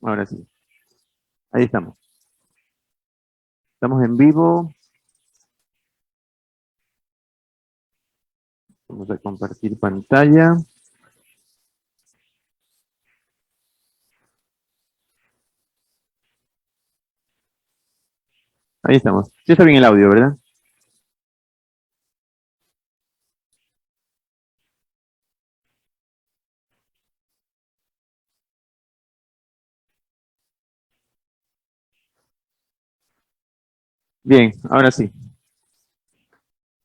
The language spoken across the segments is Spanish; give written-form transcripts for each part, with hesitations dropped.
Ahora sí. Ahí estamos. Estamos en vivo. Vamos a compartir pantalla. Ahí estamos. Sí está bien el audio, ¿verdad? Bien, ahora sí.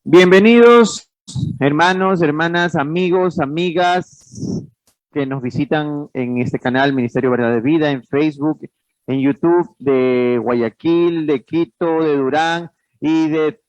Bienvenidos, hermanos, hermanas, amigos, amigas que nos visitan en este canal Ministerio Verdad de Vida, en Facebook, en YouTube, de Guayaquil, de Quito, de Durán y de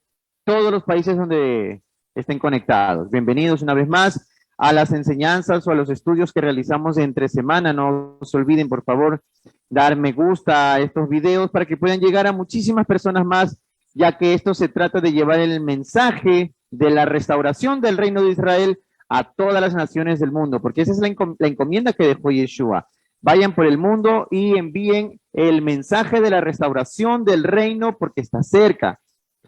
todos los países donde estén conectados. Bienvenidos una vez más a las enseñanzas o a los estudios que realizamos entre semana. No se olviden, por favor, dar me gusta a estos videos para que puedan llegar a muchísimas personas más, ya que esto se trata de llevar el mensaje de la restauración del reino de Israel a todas las naciones del mundo, porque esa es la encomienda que dejó Yeshua. Vayan por el mundo y envíen el mensaje de la restauración del reino porque está cerca.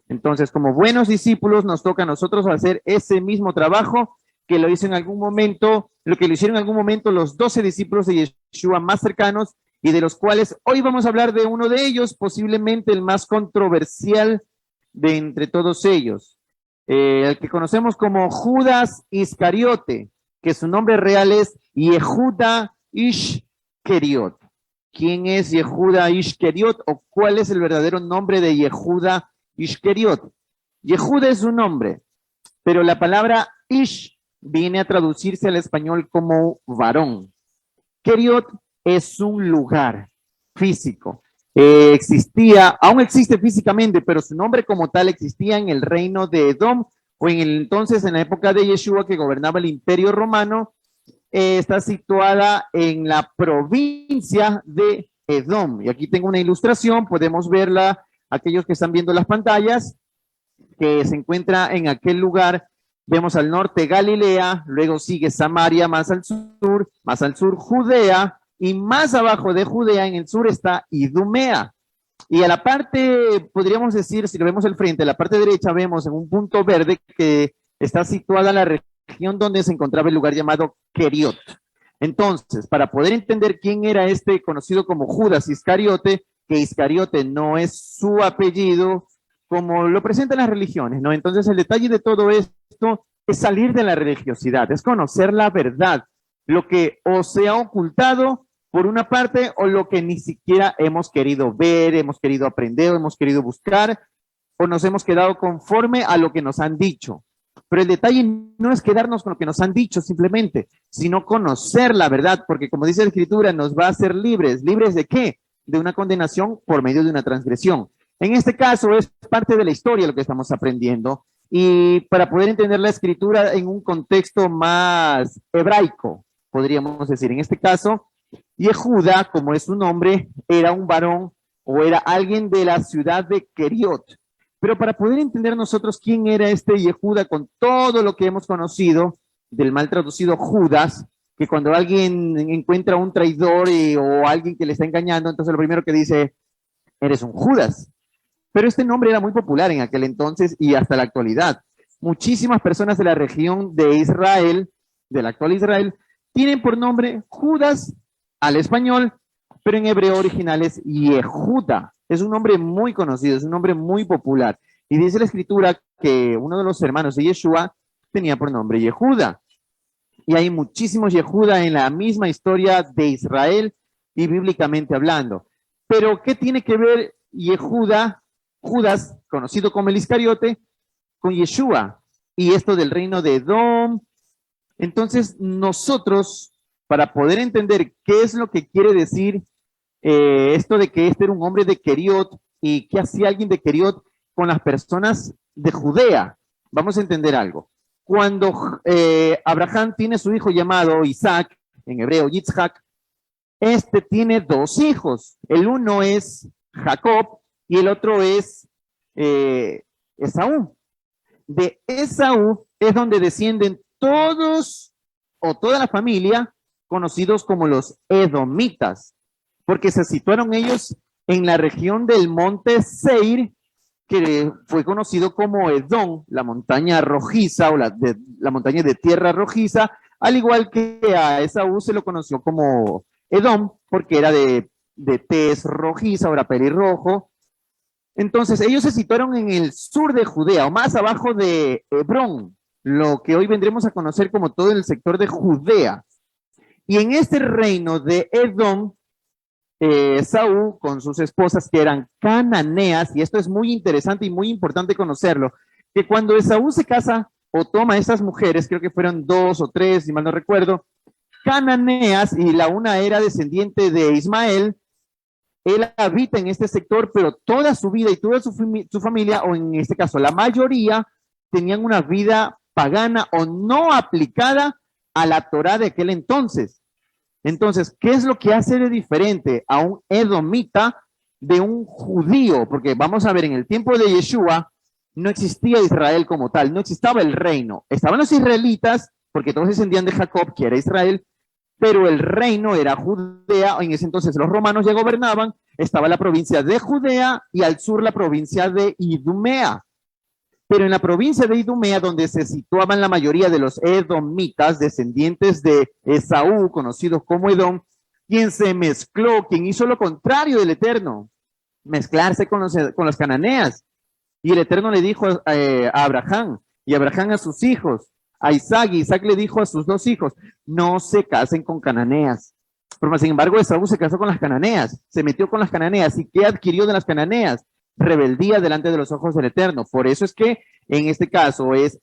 Entonces, como buenos discípulos, nos toca a nosotros hacer ese mismo trabajo que lo hizo en algún momento, lo que lo hicieron en algún momento los 12 discípulos de Yeshua más cercanos, y de los cuales hoy vamos a hablar de uno de ellos, posiblemente el más controversial de entre todos ellos, el que conocemos como Judas Iscariote, que su nombre real es Yehuda Ishkeriot. ¿Quién es Yehuda Ishkeriot o cuál es el verdadero nombre de Yehuda Ishkeriot? Yehuda es un nombre, pero la palabra Ish viene a traducirse al español como varón. Keriot es un lugar físico. Existía, aún existe físicamente, pero su nombre como tal existía en el reino de Edom, o en el entonces, en la época de Yeshua, que gobernaba el imperio romano. Está situada en la provincia de Edom. Y aquí tengo una ilustración, podemos verla, aquellos que están viendo las pantallas, que se encuentra en aquel lugar. Vemos al norte Galilea, luego sigue Samaria más al sur Judea, y más abajo de Judea en el sur está Idumea. Y a la parte, podríamos decir, si lo vemos al frente, a la parte derecha vemos en un punto verde que está situada la región donde se encontraba el lugar llamado Keriot. Entonces, para poder entender quién era este conocido como Judas Iscariote, que Iscariote no es su apellido, como lo presentan las religiones, ¿no? Entonces, el detalle de todo esto es salir de la religiosidad, es conocer la verdad, lo que o se ha ocultado por una parte, o lo que ni siquiera hemos querido ver, hemos querido aprender, hemos querido buscar, o nos hemos quedado conforme a lo que nos han dicho. Pero el detalle no es quedarnos con lo que nos han dicho simplemente, sino conocer la verdad, porque como dice la Escritura, nos va a hacer libres. ¿Libres de qué? De una condenación por medio de una transgresión. En este caso es parte de la historia lo que estamos aprendiendo, y para poder entender la Escritura en un contexto más hebraico, podríamos decir. En este caso, Yehuda, como es su nombre, era un varón o era alguien de la ciudad de Keriot. Pero para poder entender nosotros quién era este Yehuda con todo lo que hemos conocido del mal traducido Judas, que cuando alguien encuentra un traidor o alguien que le está engañando, entonces lo primero que dice, eres un Judas. Pero este nombre era muy popular en aquel entonces y hasta la actualidad. Muchísimas personas de la región de Israel, de la actual Israel, tienen por nombre Judas al español, pero en hebreo original es Yehuda. Es un nombre muy conocido, es un nombre muy popular. Y dice la escritura que uno de los hermanos de Yeshua tenía por nombre Yehuda. Y hay muchísimos Yehuda en la misma historia de Israel y bíblicamente hablando. Pero, ¿qué tiene que ver Yehuda, Judas, conocido como el Iscariote, con Yeshua? Y esto del reino de Edom. Entonces, nosotros, para poder entender qué es lo que quiere decir esto de que este era un hombre de Keriot y qué hacía alguien de Keriot con las personas de Judea, vamos a entender algo. Cuando Abraham tiene su hijo llamado Isaac, en hebreo Yitzhak, este tiene dos hijos. El uno es Jacob y el otro es Esaú. De Esaú es donde descienden todos o toda la familia conocidos como los edomitas. porque se situaron ellos en la región del monte Seir, que fue conocido como Edom, la montaña rojiza o la montaña de tierra rojiza, al igual que a Esaú se lo conoció como Edom, porque era de tez rojiza, ahora pelirrojo. Entonces, ellos se situaron en el sur de Judea, o más abajo de Hebrón, lo que hoy vendremos a conocer como todo el sector de Judea. Y en este reino de Edom, Saúl con sus esposas que eran cananeas, y esto es muy interesante y muy importante conocerlo, que cuando Esaú se casa o toma esas mujeres, creo que fueron 2 o 3, si mal no recuerdo, cananeas, y la una era descendiente de Ismael, él habita en este sector, pero toda su vida y toda su familia, o en este caso la mayoría, tenían una vida pagana o no aplicada a la Torá de aquel entonces. Entonces, ¿qué es lo que hace de diferente a un edomita de un judío? Porque vamos a ver, en el tiempo de Yeshua no existía Israel como tal, no existaba el reino. Estaban los israelitas, porque todos descendían de Jacob, que era Israel, pero el reino era Judea. En ese entonces los romanos ya gobernaban, estaba la provincia de Judea y al sur la provincia de Idumea. Pero en la provincia de Idumea, donde se situaban la mayoría de los edomitas, descendientes de Esaú, conocidos como Edom, quien se mezcló, quien hizo lo contrario del Eterno, mezclarse con los cananeas. Y el Eterno le dijo a Abraham, y Abraham a sus hijos, a Isaac, y Isaac le dijo a sus 2 hijos, no se casen con cananeas. Pero sin embargo, Esaú se casó con las cananeas, se metió con las cananeas. ¿Y qué adquirió de las cananeas? Rebeldía delante de los ojos del Eterno. Por eso es que en este caso es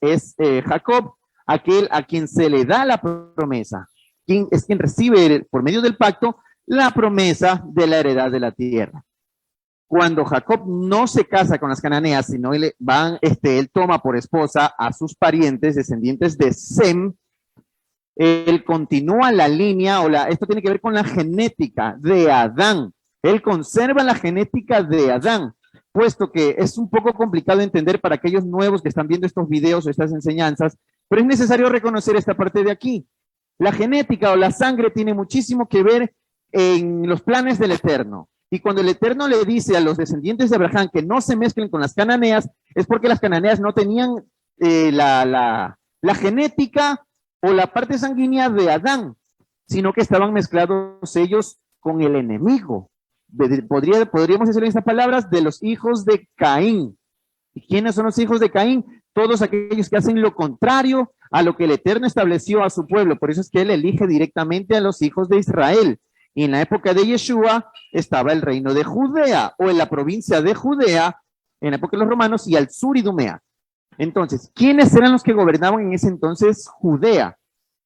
Jacob aquel a quien se le da la promesa, quien recibe por medio del pacto la promesa de la heredad de la tierra. Cuando Jacob no se casa con las cananeas, sino él toma por esposa a sus parientes descendientes de Sem, él continúa la línea, esto tiene que ver con la genética de Adán. Él conserva la genética de Adán, puesto que es un poco complicado de entender para aquellos nuevos que están viendo estos videos o estas enseñanzas, pero es necesario reconocer esta parte de aquí. La genética o la sangre tiene muchísimo que ver en los planes del Eterno. Y cuando el Eterno le dice a los descendientes de Abraham que no se mezclen con las cananeas, es porque las cananeas no tenían la genética o la parte sanguínea de Adán, sino que estaban mezclados ellos con el enemigo. Podríamos decirlo en estas palabras, de los hijos de Caín. ¿Y quiénes son los hijos de Caín? Todos aquellos que hacen lo contrario a lo que el Eterno estableció a su pueblo. Por eso es que él elige directamente a los hijos de Israel. Y en la época de Yeshua estaba el reino de Judea, o en la provincia de Judea, en la época de los romanos, y al sur Idumea. Entonces, ¿quiénes eran los que gobernaban en ese entonces Judea?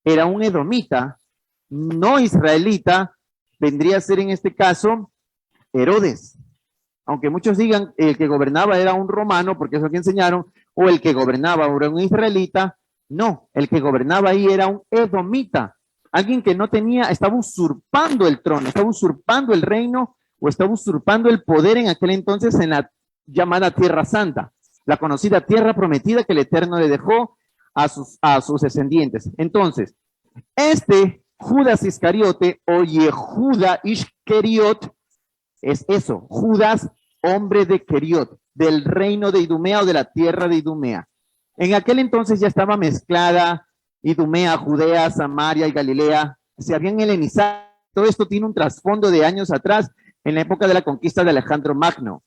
Era un edomita, no israelita, vendría a ser en este caso Herodes. Aunque muchos digan el que gobernaba era un romano, porque es lo que enseñaron, o el que gobernaba era un israelita, no, el que gobernaba ahí era un edomita, alguien que no tenía, estaba usurpando el trono, estaba usurpando el reino, o estaba usurpando el poder en aquel entonces en la llamada Tierra Santa, la conocida tierra prometida que el Eterno le dejó a sus descendientes. Entonces, Judas Iscariote o Yehuda Ishkeriot es eso, Judas, hombre de Keriot, del reino de Idumea o de la tierra de Idumea. En aquel entonces ya estaba mezclada Idumea, Judea, Samaria y Galilea, se habían helenizado. Todo esto tiene un trasfondo de años atrás, en la época de la conquista de Alejandro Magno,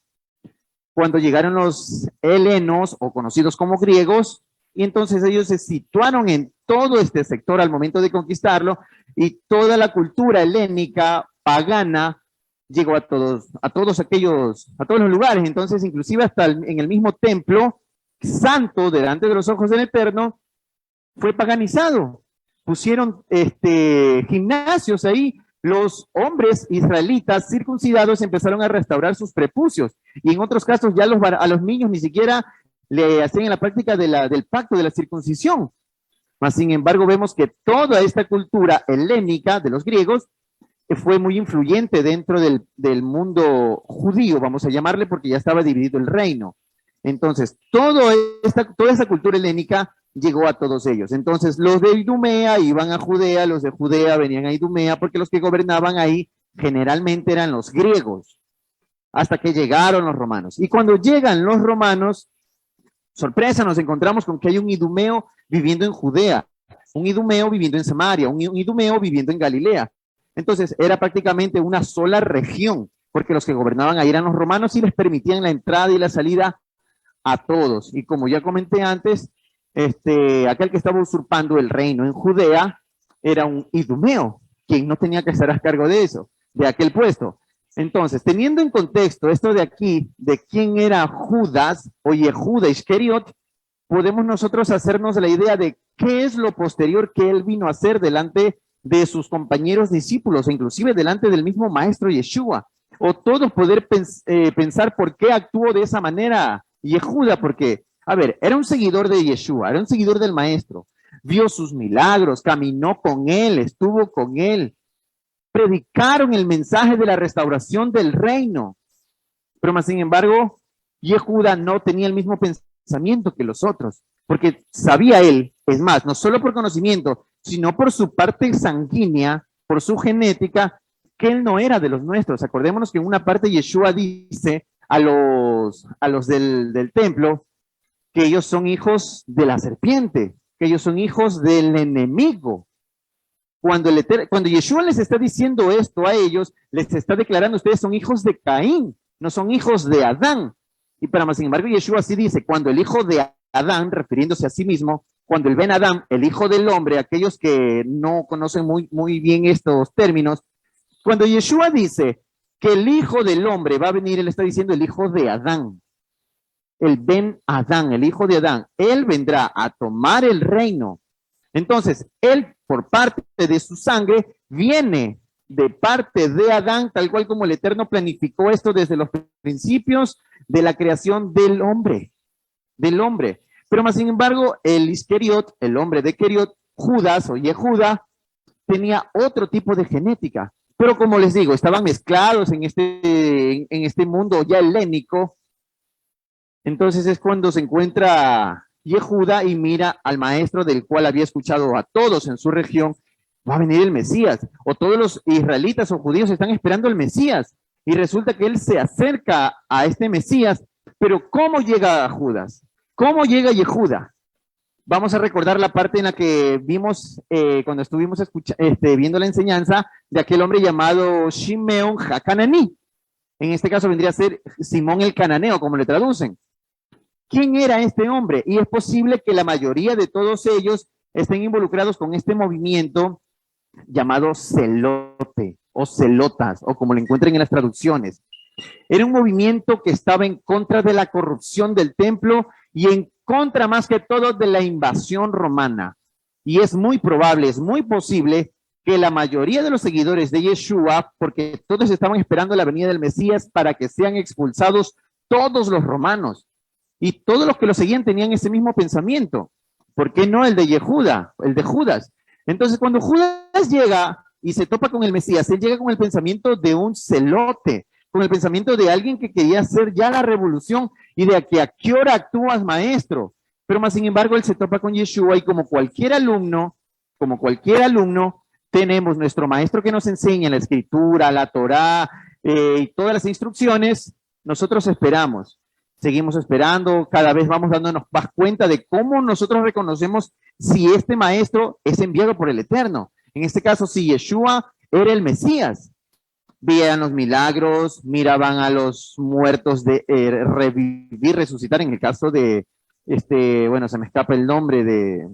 cuando llegaron los helenos, o conocidos como griegos, y entonces ellos se situaron en todo este sector al momento de conquistarlo, y toda la cultura helénica, pagana, llegó a todos los lugares. Entonces, inclusive hasta en el mismo templo santo, delante de los ojos del Eterno, fue paganizado. Pusieron gimnasios ahí. Los hombres israelitas circuncidados empezaron a restaurar sus prepucios, y en otros casos ya a los niños ni siquiera le hacían la práctica del pacto de la circuncisión. Mas, sin embargo, vemos que toda esta cultura helénica de los griegos fue muy influyente dentro del mundo judío, vamos a llamarle, porque ya estaba dividido el reino. Entonces, toda esa cultura helénica llegó a todos ellos. Entonces, los de Idumea iban a Judea, los de Judea venían a Idumea, porque los que gobernaban ahí generalmente eran los griegos, hasta que llegaron los romanos. Y cuando llegan los romanos, sorpresa, nos encontramos con que hay un idumeo viviendo en Judea, un idumeo viviendo en Samaria, un idumeo viviendo en Galilea. Entonces, era prácticamente una sola región, porque los que gobernaban ahí eran los romanos y les permitían la entrada y la salida a todos. Y como ya comenté antes, aquel que estaba usurpando el reino en Judea era un idumeo, quien no tenía que estar a cargo de eso, de aquel puesto. Entonces, teniendo en contexto esto de aquí, de quién era Judas o Yehuda Iscariot, podemos nosotros hacernos la idea de qué es lo posterior que él vino a hacer delante de sus compañeros discípulos, e inclusive delante del mismo maestro Yeshua, o todos poder pensar por qué actuó de esa manera Yehuda, porque, a ver, era un seguidor de Yeshua, era un seguidor del maestro, vio sus milagros, caminó con él, estuvo con él, predicaron el mensaje de la restauración del reino, pero más sin embargo, Yehuda no tenía el mismo pensamiento que los otros, porque sabía él, es más, no solo por conocimiento, sino por su parte sanguínea, por su genética, que él no era de los nuestros. Acordémonos que en una parte Yeshua dice a los del templo que ellos son hijos de la serpiente, que ellos son hijos del enemigo. Cuando Yeshua les está diciendo esto a ellos, les está declarando, ustedes son hijos de Caín, no son hijos de Adán. Y para más, sin embargo, Yeshua sí dice, cuando el hijo de Adán, refiriéndose a sí mismo, cuando el Ben Adán, el hijo del hombre, aquellos que no conocen muy bien estos términos, cuando Yeshua dice que el hijo del hombre va a venir, él está diciendo el hijo de Adán, el Ben Adán, el hijo de Adán, él vendrá a tomar el reino. Entonces, él, por parte de su sangre, viene de parte de Adán, tal cual como el Eterno planificó esto desde los principios de la creación del hombre. Pero más sin embargo, el Iscariot, el hombre de Queriot, Judas o Yehuda, tenía otro tipo de genética. Pero como les digo, estaban mezclados en este mundo ya helénico. Entonces es cuando se encuentra Yehuda y mira al maestro del cual había escuchado a todos en su región, va a venir el Mesías, o todos los israelitas o judíos están esperando el Mesías, y resulta que él se acerca a este Mesías, pero ¿cómo llega a Judas? ¿Cómo llega Yehuda? Vamos a recordar la parte en la que vimos cuando estuvimos viendo la enseñanza de aquel hombre llamado Shimeón HaCananí. En este caso vendría a ser Simón el Cananeo, como le traducen. ¿Quién era este hombre? Y es posible que la mayoría de todos ellos estén involucrados con este movimiento llamado celote o celotas, o como lo encuentren en las traducciones. Era un movimiento que estaba en contra de la corrupción del templo y en contra más que todo de la invasión romana. Y es muy probable, es muy posible que la mayoría de los seguidores de Yeshua, porque todos estaban esperando la venida del Mesías para que sean expulsados todos los romanos. Y todos los que lo seguían tenían ese mismo pensamiento. ¿Por qué no el de Yehuda, el de Judas? Entonces, cuando Judas llega y se topa con el Mesías, él llega con el pensamiento de un celote, con el pensamiento de alguien que quería hacer ya la revolución y de que a qué hora actúas, maestro. Pero más sin embargo, él se topa con Yeshua y como cualquier alumno, tenemos nuestro maestro que nos enseña la escritura, la Torá y todas las instrucciones. Nosotros esperamos, seguimos esperando, cada vez vamos dándonos más cuenta de cómo nosotros reconocemos si este maestro es enviado por el Eterno. En este caso, si Yeshua era el Mesías. Veían los milagros, miraban a los muertos de revivir, resucitar. En el caso de, se me escapa el nombre de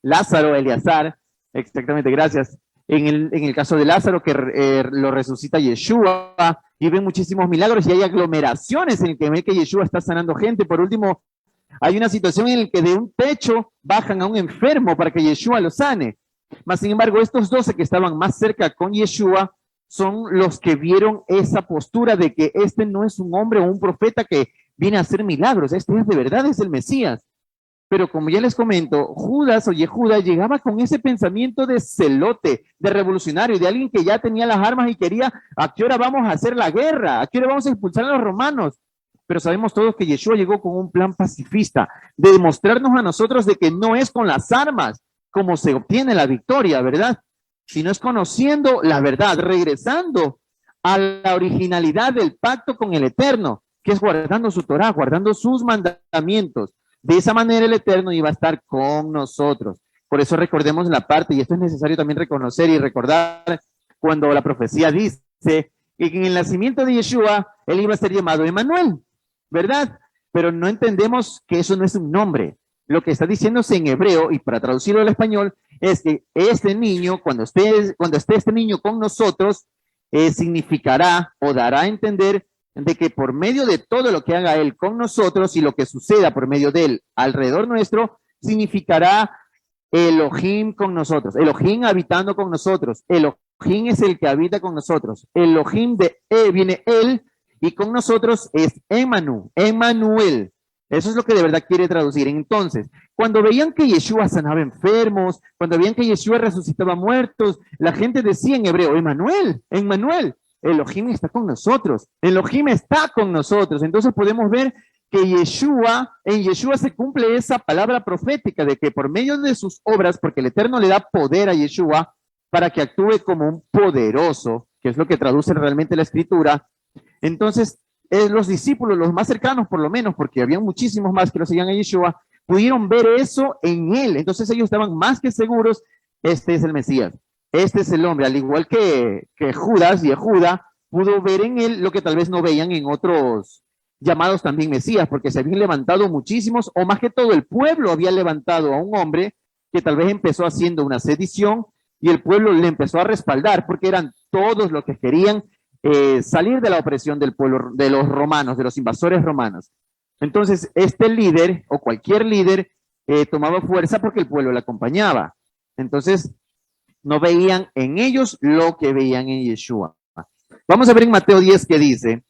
Lázaro, Eleazar, exactamente, gracias. En el caso de Lázaro, que lo resucita Yeshua, y ven muchísimos milagros y hay aglomeraciones en el que ven que Yeshua está sanando gente. Por último, hay una situación en la que de un techo bajan a un enfermo para que Yeshua lo sane. Mas, sin embargo, estos 12 que estaban más cerca con Yeshua son los que vieron esa postura de que este no es un hombre o un profeta que viene a hacer milagros, este es de verdad, es el Mesías. Pero como ya les comento, Judas o Yehuda llegaba con ese pensamiento de celote, de revolucionario, de alguien que ya tenía las armas y quería, ¿a qué hora vamos a hacer la guerra? ¿A qué hora vamos a expulsar a los romanos? Pero sabemos todos que Yeshua llegó con un plan pacifista, de demostrarnos a nosotros de que no es con las armas como se obtiene la victoria, ¿verdad? Sino es conociendo la verdad, regresando a la originalidad del pacto con el Eterno, que es guardando su Torah, guardando sus mandamientos. De esa manera el Eterno iba a estar con nosotros. Por eso recordemos la parte, y esto es necesario también reconocer y recordar cuando la profecía dice que en el nacimiento de Yeshua, él iba a ser llamado Emmanuel, ¿verdad? Pero no entendemos que eso no es un nombre. Lo que está diciéndose en hebreo, y para traducirlo al español, es que este niño, cuando esté este niño con nosotros, significará o dará a entender de que por medio de todo lo que haga él con nosotros y lo que suceda por medio de él alrededor nuestro, significará Elohim con nosotros, Elohim habitando con nosotros. Elohim es el que habita con nosotros. Elohim de él, viene él, y con nosotros es Emmanuel. Eso es lo que de verdad quiere traducir. Entonces, cuando veían que Yeshua sanaba enfermos, cuando veían que Yeshua resucitaba muertos, la gente decía en hebreo, Emmanuel, Elohim está con nosotros, Elohim está con nosotros. Entonces podemos ver que en Yeshua se cumple esa palabra profética de que por medio de sus obras, porque el Eterno le da poder a Yeshua para que actúe como un poderoso, que es lo que traduce realmente la escritura. Entonces, los discípulos, los más cercanos por lo menos, porque había muchísimos más que lo seguían a Yeshua, pudieron ver eso en él. Entonces ellos estaban más que seguros, este es el Mesías, este es el hombre, al igual que Judas y Judá pudo ver en él lo que tal vez no veían en otros llamados también Mesías, porque se habían levantado muchísimos, o más que todo el pueblo había levantado a un hombre que tal vez empezó haciendo una sedición y el pueblo le empezó a respaldar, porque eran todos los que querían salir de la opresión del pueblo, de los romanos, de los invasores romanos. Entonces, este líder o cualquier líder tomaba fuerza porque el pueblo le acompañaba. Entonces, no veían en ellos lo que veían en Yeshua. Vamos a ver en Mateo 10 que dice,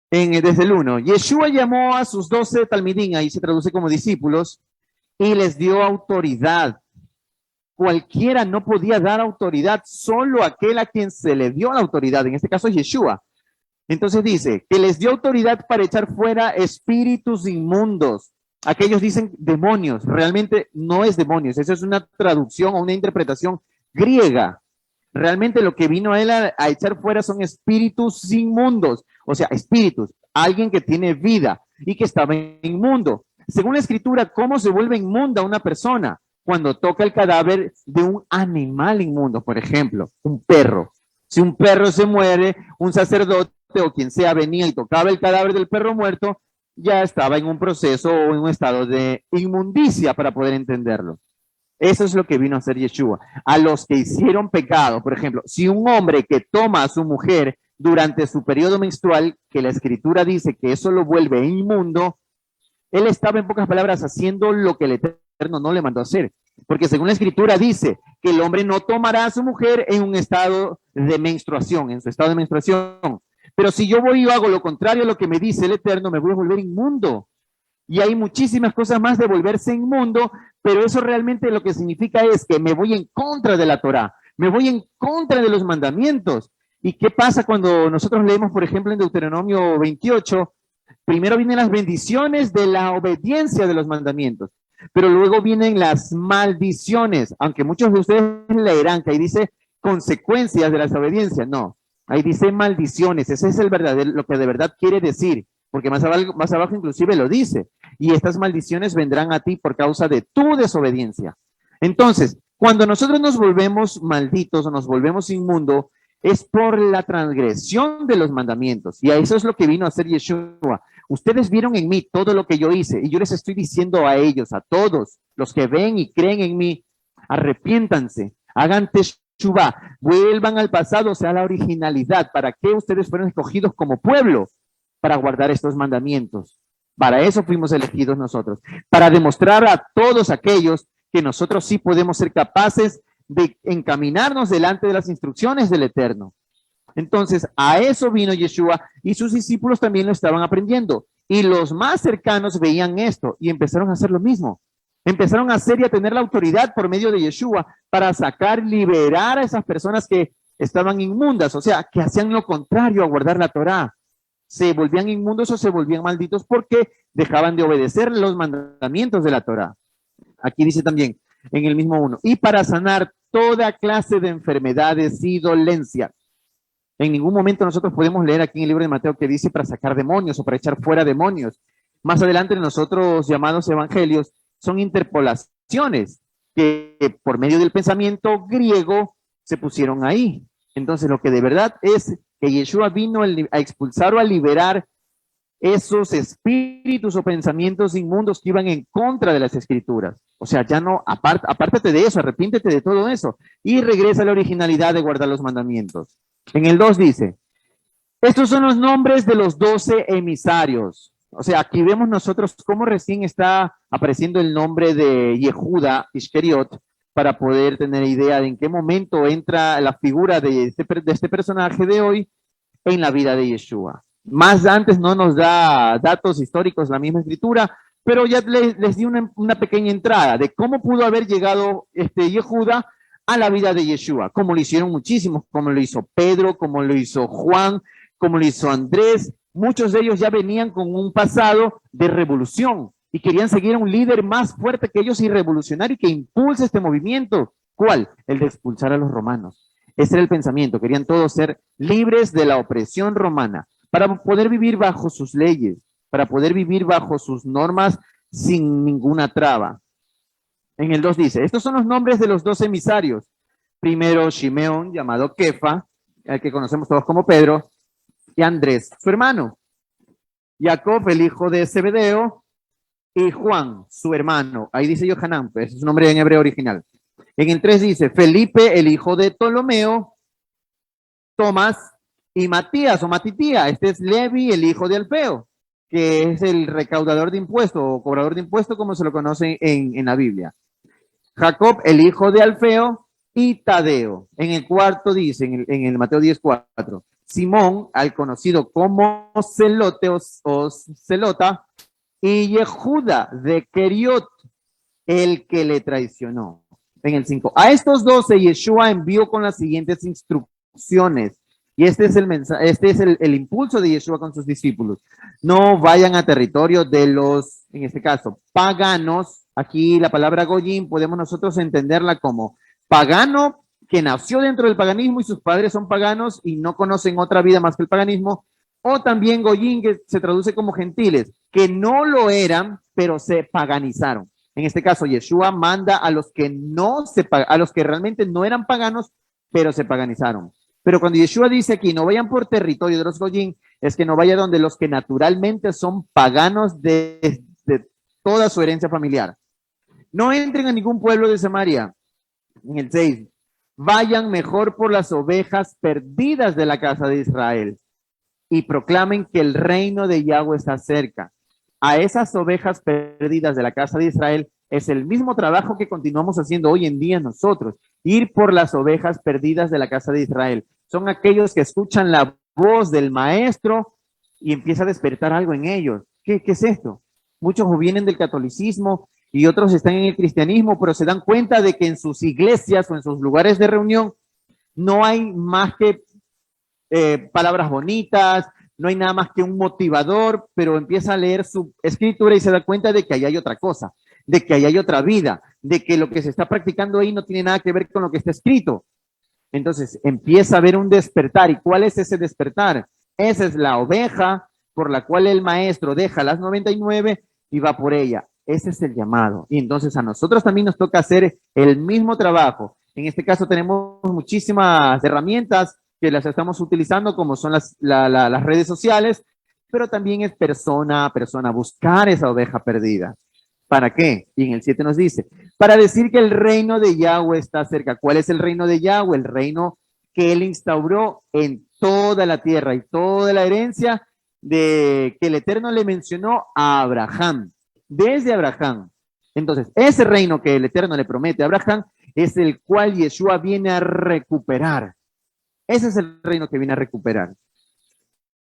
desde el 1, Yeshua llamó a sus 12 talmidín, ahí se traduce como discípulos, y les dio autoridad. Cualquiera no podía dar autoridad, solo aquel a quien se le dio la autoridad, en este caso es Yeshua. Entonces dice que les dio autoridad para echar fuera espíritus inmundos. Aquellos dicen demonios, realmente no es demonios, esa es una traducción o una interpretación griega. Realmente lo que vino a él a echar fuera son espíritus inmundos, o sea, espíritus, alguien que tiene vida y que estaba inmundo. Según la escritura, ¿cómo se vuelve inmunda una persona? Cuando toca el cadáver de un animal inmundo, por ejemplo, un perro. Si un perro se muere, un sacerdote o quien sea venía y tocaba el cadáver del perro muerto, ya estaba en un proceso o en un estado de inmundicia para poder entenderlo. Eso es lo que vino a hacer Yeshua. A los que hicieron pecado, por ejemplo, si un hombre que toma a su mujer durante su periodo menstrual, que la escritura dice que eso lo vuelve inmundo, él estaba en pocas palabras haciendo lo que el Eterno no le mandó a hacer. Porque según la escritura dice que el hombre no tomará a su mujer en un estado de menstruación, en su estado de menstruación. Pero si yo voy y hago lo contrario a lo que me dice el Eterno, me voy a volver inmundo. Y hay muchísimas cosas más de volverse inmundo, pero eso realmente lo que significa es que me voy en contra de la Torá, me voy en contra de los mandamientos. ¿Y qué pasa cuando nosotros leemos, por ejemplo, en Deuteronomio 28? Primero vienen las bendiciones de la obediencia de los mandamientos, pero luego vienen las maldiciones, aunque muchos de ustedes leerán que ahí dice consecuencias de la desobediencia. No, ahí dice maldiciones, ese es el verdadero, lo que de verdad quiere decir, porque más abajo inclusive lo dice, y estas maldiciones vendrán a ti por causa de tu desobediencia. Entonces, cuando nosotros nos volvemos malditos o nos volvemos inmundo, es por la transgresión de los mandamientos, y a eso es lo que vino a hacer Yeshua. Ustedes vieron en mí todo lo que yo hice, y yo les estoy diciendo a ellos, a todos los que ven y creen en mí, arrepiéntanse, hagan teshuvá, vuelvan al pasado, o sea, a la originalidad. ¿Para qué ustedes fueron escogidos como pueblo? Para guardar estos mandamientos. Para eso fuimos elegidos nosotros, para demostrar a todos aquellos que nosotros sí podemos ser capaces de encaminarnos delante de las instrucciones del Eterno. Entonces, a eso vino Yeshua y sus discípulos también lo estaban aprendiendo. Y los más cercanos veían esto y empezaron a hacer lo mismo. Empezaron a hacer y a tener la autoridad por medio de Yeshua para sacar, liberar a esas personas que estaban inmundas, o sea, que hacían lo contrario a guardar la Torá. Se volvían inmundos o se volvían malditos porque dejaban de obedecer los mandamientos de la Torá. Aquí dice también en el mismo 1, y para sanar toda clase de enfermedades y dolencias. En ningún momento nosotros podemos leer aquí en el libro de Mateo que dice para sacar demonios o para echar fuera demonios. Más adelante en los otros llamados evangelios son interpolaciones que por medio del pensamiento griego se pusieron ahí. Entonces lo que de verdad es que Yeshua vino a expulsar o a liberar esos espíritus o pensamientos inmundos que iban en contra de las escrituras. O sea, ya no, apártate de eso, arrepiéntete de todo eso y regresa a la originalidad de guardar los mandamientos. En el 2 dice, estos son los nombres de los 12 emisarios. O sea, aquí vemos nosotros cómo recién está apareciendo el nombre de Yehuda Iscariot para poder tener idea de en qué momento entra la figura de este personaje de hoy en la vida de Yeshua. Más antes no nos da datos históricos la misma escritura, pero ya les di una pequeña entrada de cómo pudo haber llegado Yehuda a la vida de Yeshua, como lo hicieron muchísimos, como lo hizo Pedro, como lo hizo Juan, como lo hizo Andrés. Muchos de ellos ya venían con un pasado de revolución y querían seguir a un líder más fuerte que ellos y revolucionario que impulse este movimiento. ¿Cuál? El de expulsar a los romanos. Ese era el pensamiento. Querían todos ser libres de la opresión romana para poder vivir bajo sus leyes, para poder vivir bajo sus normas sin ninguna traba. En el 2 dice, estos son los nombres de los 12 emisarios. Primero, Shimeón, llamado Kefa, al que conocemos todos como Pedro, y Andrés, su hermano. Jacob, el hijo de Zebedeo, y Juan, su hermano. Ahí dice Yohanan, pues es un nombre en hebreo original. En el 3 dice, Felipe, el hijo de Ptolomeo, Tomás y Matías o Matitía. Este es Levi, el hijo de Alfeo, que es el recaudador de impuestos o cobrador de impuestos, como se lo conoce en la Biblia. Jacob, el hijo de Alfeo, y Tadeo. En el 4 dice, en el Mateo 10:4, Simón, al conocido como Celote o Celota, y Yehuda de Keriot, el que le traicionó. En el 5, a estos 12 Yeshua envió con las siguientes instrucciones. Y este es el mensaje, este es el impulso de Yeshua con sus discípulos. No vayan a territorio de los, en este caso, paganos. Aquí la palabra goyim podemos nosotros entenderla como pagano que nació dentro del paganismo y sus padres son paganos y no conocen otra vida más que el paganismo, o también goyim, que se traduce como gentiles, que no lo eran, pero se paganizaron. En este caso, Yeshua manda a los que a los que realmente no eran paganos, pero se paganizaron. Pero cuando Yeshua dice aquí, no vayan por territorio de los goyim, es que no vaya donde los que naturalmente son paganos de toda su herencia familiar. No entren a ningún pueblo de Samaria. En el 6, vayan mejor por las ovejas perdidas de la casa de Israel y proclamen que el reino de Yahweh está cerca. A esas ovejas perdidas de la casa de Israel es el mismo trabajo que continuamos haciendo hoy en día nosotros, ir por las ovejas perdidas de la casa de Israel. Son aquellos que escuchan la voz del maestro y empieza a despertar algo en ellos. ¿Qué es esto? Muchos vienen del catolicismo y otros están en el cristianismo, pero se dan cuenta de que en sus iglesias o en sus lugares de reunión no hay más que palabras bonitas, no hay nada más que un motivador, pero empieza a leer su escritura y se da cuenta de que ahí hay otra cosa, de que ahí hay otra vida, de que lo que se está practicando ahí no tiene nada que ver con lo que está escrito. Entonces empieza a haber un despertar. ¿Y cuál es ese despertar? Esa es la oveja por la cual el maestro deja las 99 y va por ella. Ese es el llamado. Y entonces a nosotros también nos toca hacer el mismo trabajo. En este caso tenemos muchísimas herramientas que las estamos utilizando, como son las redes sociales, pero también es persona a persona, buscar esa oveja perdida. ¿Para qué? Y en el 7 nos dice, para decir que el reino de Yahweh está cerca. ¿Cuál es el reino de Yahweh? El reino que él instauró en toda la tierra y toda la herencia de que el Eterno le mencionó a Abraham, desde Abraham. Entonces, ese reino que el Eterno le promete a Abraham es el cual Yeshua viene a recuperar. Ese es el reino que viene a recuperar.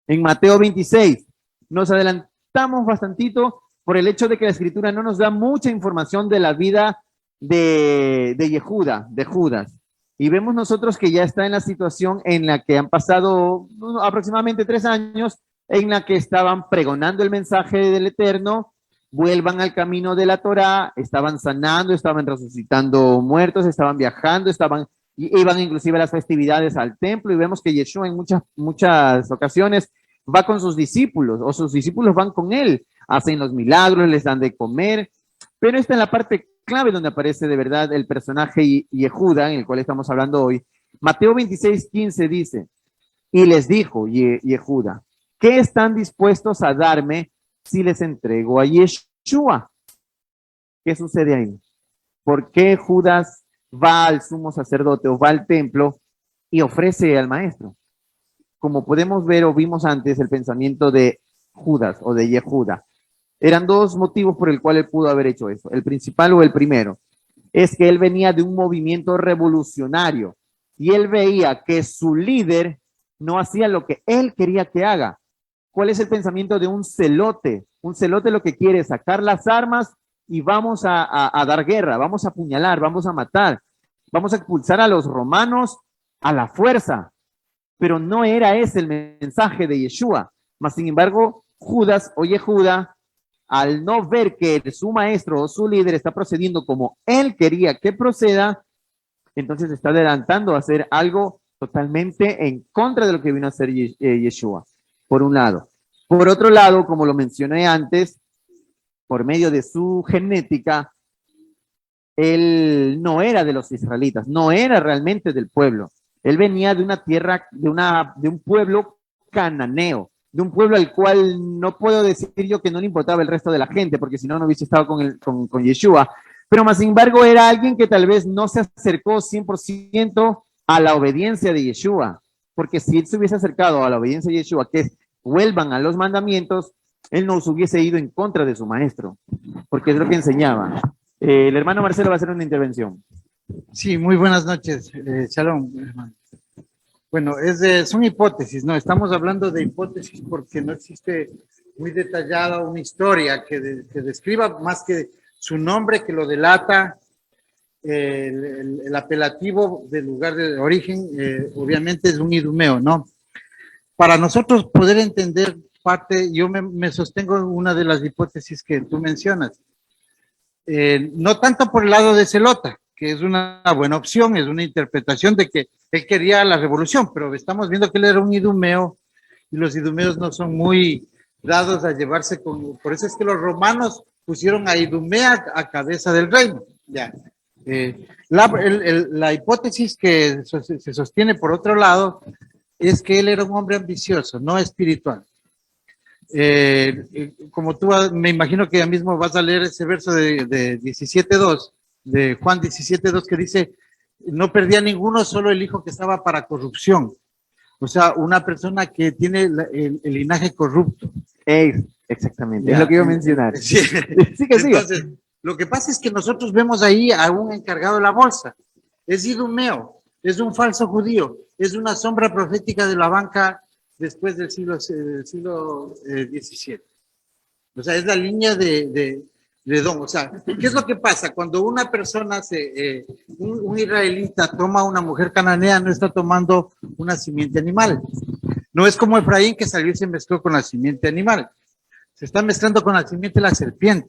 En Mateo 26, nos adelantamos bastantito por el hecho de que la escritura no nos da mucha información de la vida de Yehuda, de Judas. Y vemos nosotros que ya está en la situación en la que han pasado aproximadamente 3 años, en la que estaban pregonando el mensaje del Eterno, vuelvan al camino de la Torá, estaban sanando, estaban resucitando muertos, estaban viajando, estaban y iban inclusive a las festividades al templo, y vemos que Yeshua en muchas ocasiones va con sus discípulos, o sus discípulos van con él, hacen los milagros, les dan de comer, pero esta es la parte clave donde aparece de verdad el personaje Yehuda, en el cual estamos hablando hoy. Mateo 26:15 dice, y les dijo Yehuda, ¿qué están dispuestos a darme si les entrego a Yeshua? ¿Qué sucede ahí? ¿Por qué Judas va al sumo sacerdote o va al templo y ofrece al maestro? Como podemos ver o vimos antes, el pensamiento de Judas o de Yehuda. Eran dos motivos por el cual él pudo haber hecho eso. El principal o el primero es que él venía de un movimiento revolucionario y él veía que su líder no hacía lo que él quería que haga. ¿Cuál es el pensamiento de un celote? Un celote lo que quiere es sacar las armas y vamos a dar guerra, vamos a apuñalar, vamos a matar, vamos a expulsar a los romanos a la fuerza. Pero no era ese el mensaje de Yeshua. Mas, sin embargo, Judas o Yehuda, al no ver que su maestro o su líder está procediendo como él quería que proceda, entonces está adelantando a hacer algo totalmente en contra de lo que vino a hacer Yeshua, por un lado. Por otro lado, como lo mencioné antes, por medio de su genética, él no era de los israelitas, no era realmente del pueblo. Él venía de una tierra, de un pueblo cananeo, de un pueblo al cual no puedo decir yo que no le importaba el resto de la gente, porque si no, no hubiese estado con Yeshua. Pero más sin embargo, era alguien que tal vez no se acercó 100% a la obediencia de Yeshua, porque si él se hubiese acercado a la obediencia de Yeshua, que vuelvan a los mandamientos, él no se hubiese ido en contra de su maestro, porque es lo que enseñaba. El hermano Marcelo va a hacer una intervención. Sí, muy buenas noches. Shalom, hermano. Bueno, son hipótesis, ¿no? Estamos hablando de hipótesis porque no existe muy detallada una historia que describa más que su nombre, que lo delata, el apelativo del lugar de origen, obviamente es un idumeo, ¿no? Para nosotros poder entender parte, yo me sostengo en una de las hipótesis que tú mencionas. No tanto por el lado de Zelota, que es una buena opción, es una interpretación de que él quería la revolución, pero estamos viendo que él era un idumeo y los idumeos no son muy dados a llevarse con... Por eso es que los romanos pusieron a Idumea a cabeza del reino. Ya. La hipótesis que se sostiene por otro lado es que él era un hombre ambicioso, no espiritual. Como tú me imagino que ya mismo vas a leer ese verso de 17.2, de Juan 17.2, que dice, no perdía ninguno, solo el hijo que estaba para corrupción. O sea, una persona que tiene el linaje corrupto. Exactamente, ya, es lo que iba a mencionar. Sí. Sí que entonces, lo que pasa es que nosotros vemos ahí a un encargado de la bolsa. Es idumeo, es un falso judío, es una sombra profética de la banca después del siglo XVII. O sea, es la línea de Don. O sea, ¿qué es lo que pasa? Cuando una persona, un israelita toma a una mujer cananea, no está tomando una simiente animal. No es como Efraín que salió y se mezcló con la simiente animal. Se está mezclando con la simiente de la serpiente.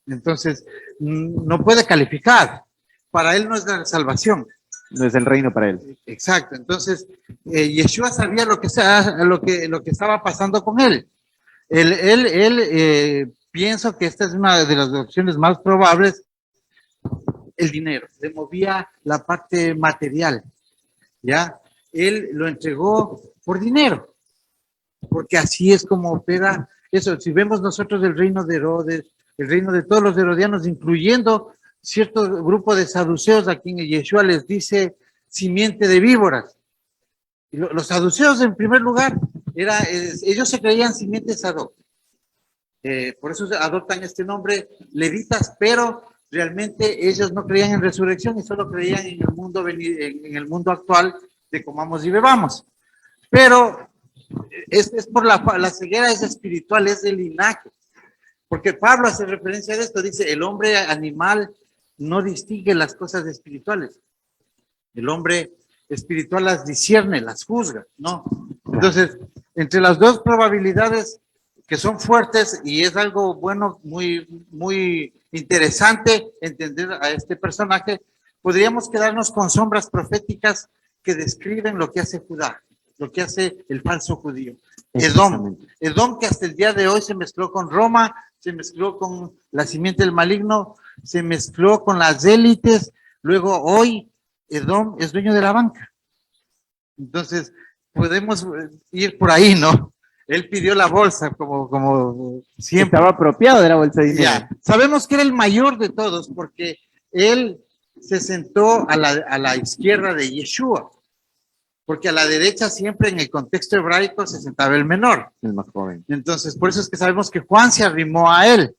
Entonces, no puede calificar. Para él no es la salvación. No es el reino para él. Exacto. Entonces, Yeshua sabía lo que estaba pasando con él. Pienso que esta es una de las opciones más probables. El dinero, le movía la parte material, ¿ya? Él lo entregó por dinero, porque así es como opera eso. Si vemos nosotros el reino de Herodes, el reino de todos los herodianos, incluyendo cierto grupo de saduceos a quien Yeshua les dice simiente de víboras. Los saduceos, en primer lugar, ellos se creían simiente Sadoc. Por eso adoptan este nombre levitas, pero realmente ellos no creían en resurrección y solo creían en el mundo actual de comamos y bebamos. Pero es por la ceguera es espiritual, es del linaje. Porque Pablo hace referencia a esto, dice, el hombre animal no distingue las cosas espirituales. El hombre espiritual las discierne, las juzga, ¿no? Entonces, entre las dos probabilidades que son fuertes, y es algo bueno, muy, muy interesante entender a este personaje, podríamos quedarnos con sombras proféticas que describen lo que hace Judá, lo que hace el falso judío. Edom, Edom que hasta el día de hoy se mezcló con Roma, se mezcló con la simiente del maligno, se mezcló con las élites, luego hoy Edom es dueño de la banca. Entonces, podemos ir por ahí, ¿no? Él pidió la bolsa, como siempre. Estaba apropiado de la bolsa de dinero. Ya. Sabemos que era el mayor de todos, porque él se sentó a la izquierda de Yeshua, porque a la derecha siempre en el contexto hebraico se sentaba el menor. El más joven. Entonces, por eso es que sabemos que Juan se arrimó a él,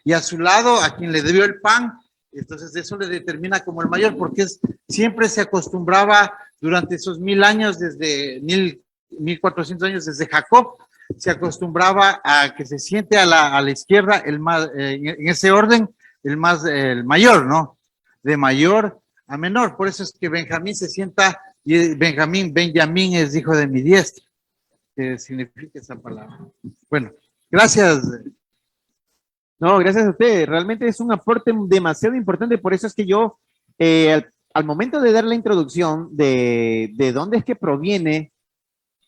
y a su lado, a quien le dio el pan, entonces eso le determina como el mayor, porque siempre se acostumbraba durante esos 1000 años, desde 1400 años desde Jacob, se acostumbraba a que se siente a la izquierda, el más, en ese orden, el mayor, ¿no? De mayor a menor. Por eso es que Benjamín se sienta, y Benjamín es hijo de mi diestra, que significa esa palabra. Bueno, gracias. No, gracias a usted. Realmente es un aporte demasiado importante. Por eso es que yo, al momento de dar la introducción de dónde es que proviene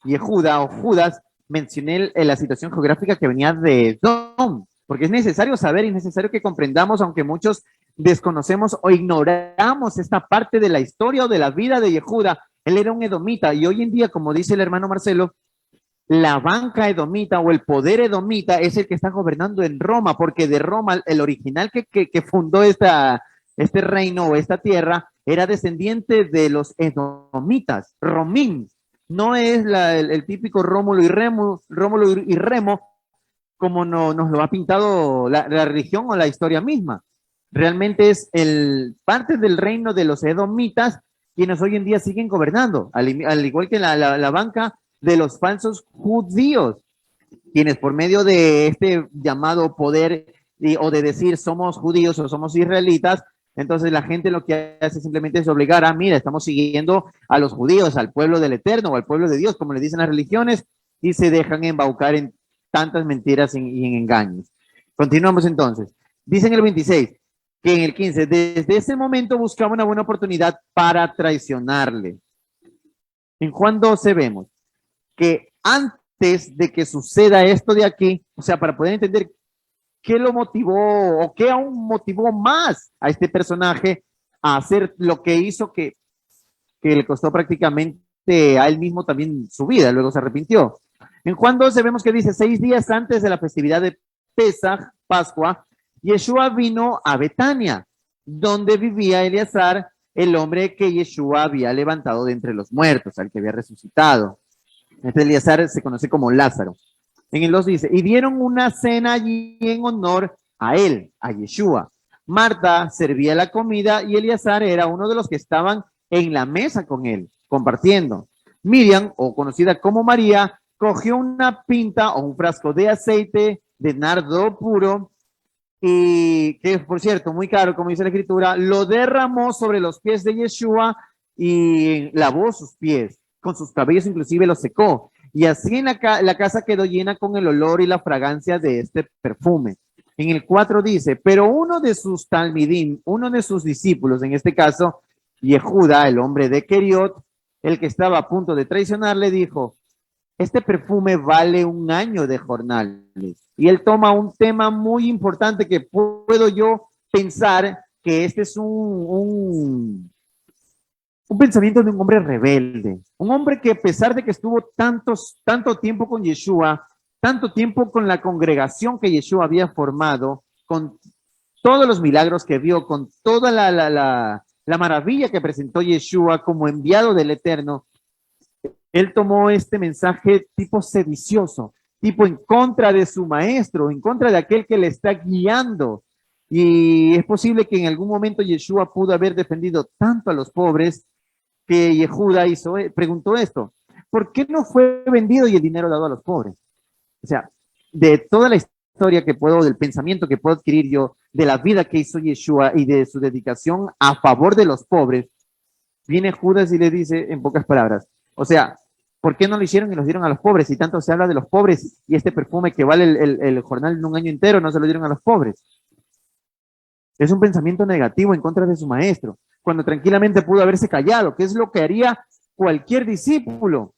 Yehuda o Judas, mencioné la situación geográfica que venía de Edom, porque es necesario saber y es necesario que comprendamos, aunque muchos desconocemos o ignoramos esta parte de la historia o de la vida de Yehuda. Él era un edomita y hoy en día, como dice el hermano Marcelo, la banca edomita o el poder edomita es el que está gobernando en Roma, porque de Roma, el original que fundó este reino o esta tierra era descendiente de los edomitas, Romín. No es el típico Rómulo y Remo, como nos lo ha pintado la religión o la historia misma. Realmente es parte del reino de los edomitas quienes hoy en día siguen gobernando, al igual que la banca de los falsos judíos, quienes por medio de este llamado poder o de decir somos judíos o somos israelitas, entonces la gente lo que hace simplemente es obligar a, mira, estamos siguiendo a los judíos, al pueblo del Eterno o al pueblo de Dios, como le dicen las religiones, y se dejan embaucar en tantas mentiras y en engaños. Continuamos entonces. Dice en el 26 que en el 15, desde ese momento buscaba una buena oportunidad para traicionarle. En Juan 12 vemos que antes de que suceda esto de aquí, o sea, para poder entender qué lo motivó o qué aún motivó más a este personaje a hacer lo que hizo que le costó prácticamente a él mismo también su vida, luego se arrepintió. En Juan 12 vemos que dice, 6 días antes de la festividad de Pesaj, Pascua, Yeshua vino a Betania, donde vivía Eleazar, el hombre que Yeshua había levantado de entre los muertos, al que había resucitado. Este Eleazar se conoce como Lázaro. En el 2 dice, y dieron una cena allí en honor a él, a Yeshua. Marta servía la comida y Eleazar era uno de los que estaban en la mesa con él, compartiendo. Miriam, o conocida como María, cogió una pinta o un frasco de aceite de nardo puro y que, por cierto, muy caro, como dice la escritura, lo derramó sobre los pies de Yeshua y lavó sus pies. Con sus cabellos inclusive los secó. Y así en la casa quedó llena con el olor y la fragancia de este perfume. En el 4 dice, pero uno de sus talmidim, uno de sus discípulos, en este caso, Yehuda, el hombre de Keriot, el que estaba a punto de traicionarle, dijo, este perfume vale 1 año de jornales. Y él toma un tema muy importante que puedo yo pensar que este es un pensamiento de un hombre rebelde, un hombre que a pesar de que estuvo tanto tiempo con Yeshua, tanto tiempo con la congregación que Yeshua había formado, con todos los milagros que vio, con toda la maravilla que presentó Yeshua como enviado del Eterno, él tomó este mensaje tipo sedicioso, tipo en contra de su maestro, en contra de aquel que le está guiando. Y es posible que en algún momento Yeshua pudo haber defendido tanto a los pobres que Yehuda preguntó esto, ¿por qué no fue vendido y el dinero dado a los pobres? O sea, de toda la historia del pensamiento que puedo adquirir yo, de la vida que hizo Yeshua y de su dedicación a favor de los pobres, viene Judas y le dice en pocas palabras, o sea, ¿por qué no lo hicieron y los dieron a los pobres? Y tanto se habla de los pobres y este perfume que vale el jornal de 1 año entero no se lo dieron a los pobres. Es un pensamiento negativo en contra de su maestro, cuando tranquilamente pudo haberse callado, que es lo que haría cualquier discípulo,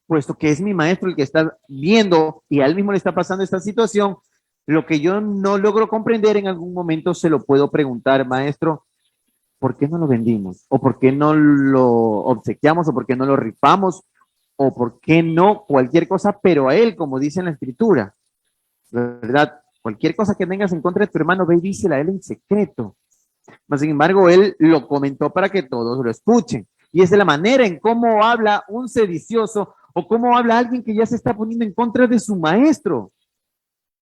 puesto que es mi maestro el que está viendo y a él mismo le está pasando esta situación. Lo que yo no logro comprender en algún momento se lo puedo preguntar, maestro, ¿por qué no lo vendimos? ¿O por qué no lo obsequiamos? ¿O por qué no lo rifamos? ¿O por qué no cualquier cosa, pero a él, como dice en la escritura? ¿Verdad? Cualquier cosa que tengas en contra de tu hermano, ve y dísela a él en secreto. Mas, sin embargo, él lo comentó para que todos lo escuchen. Y es de la manera en cómo habla un sedicioso o cómo habla alguien que ya se está poniendo en contra de su maestro.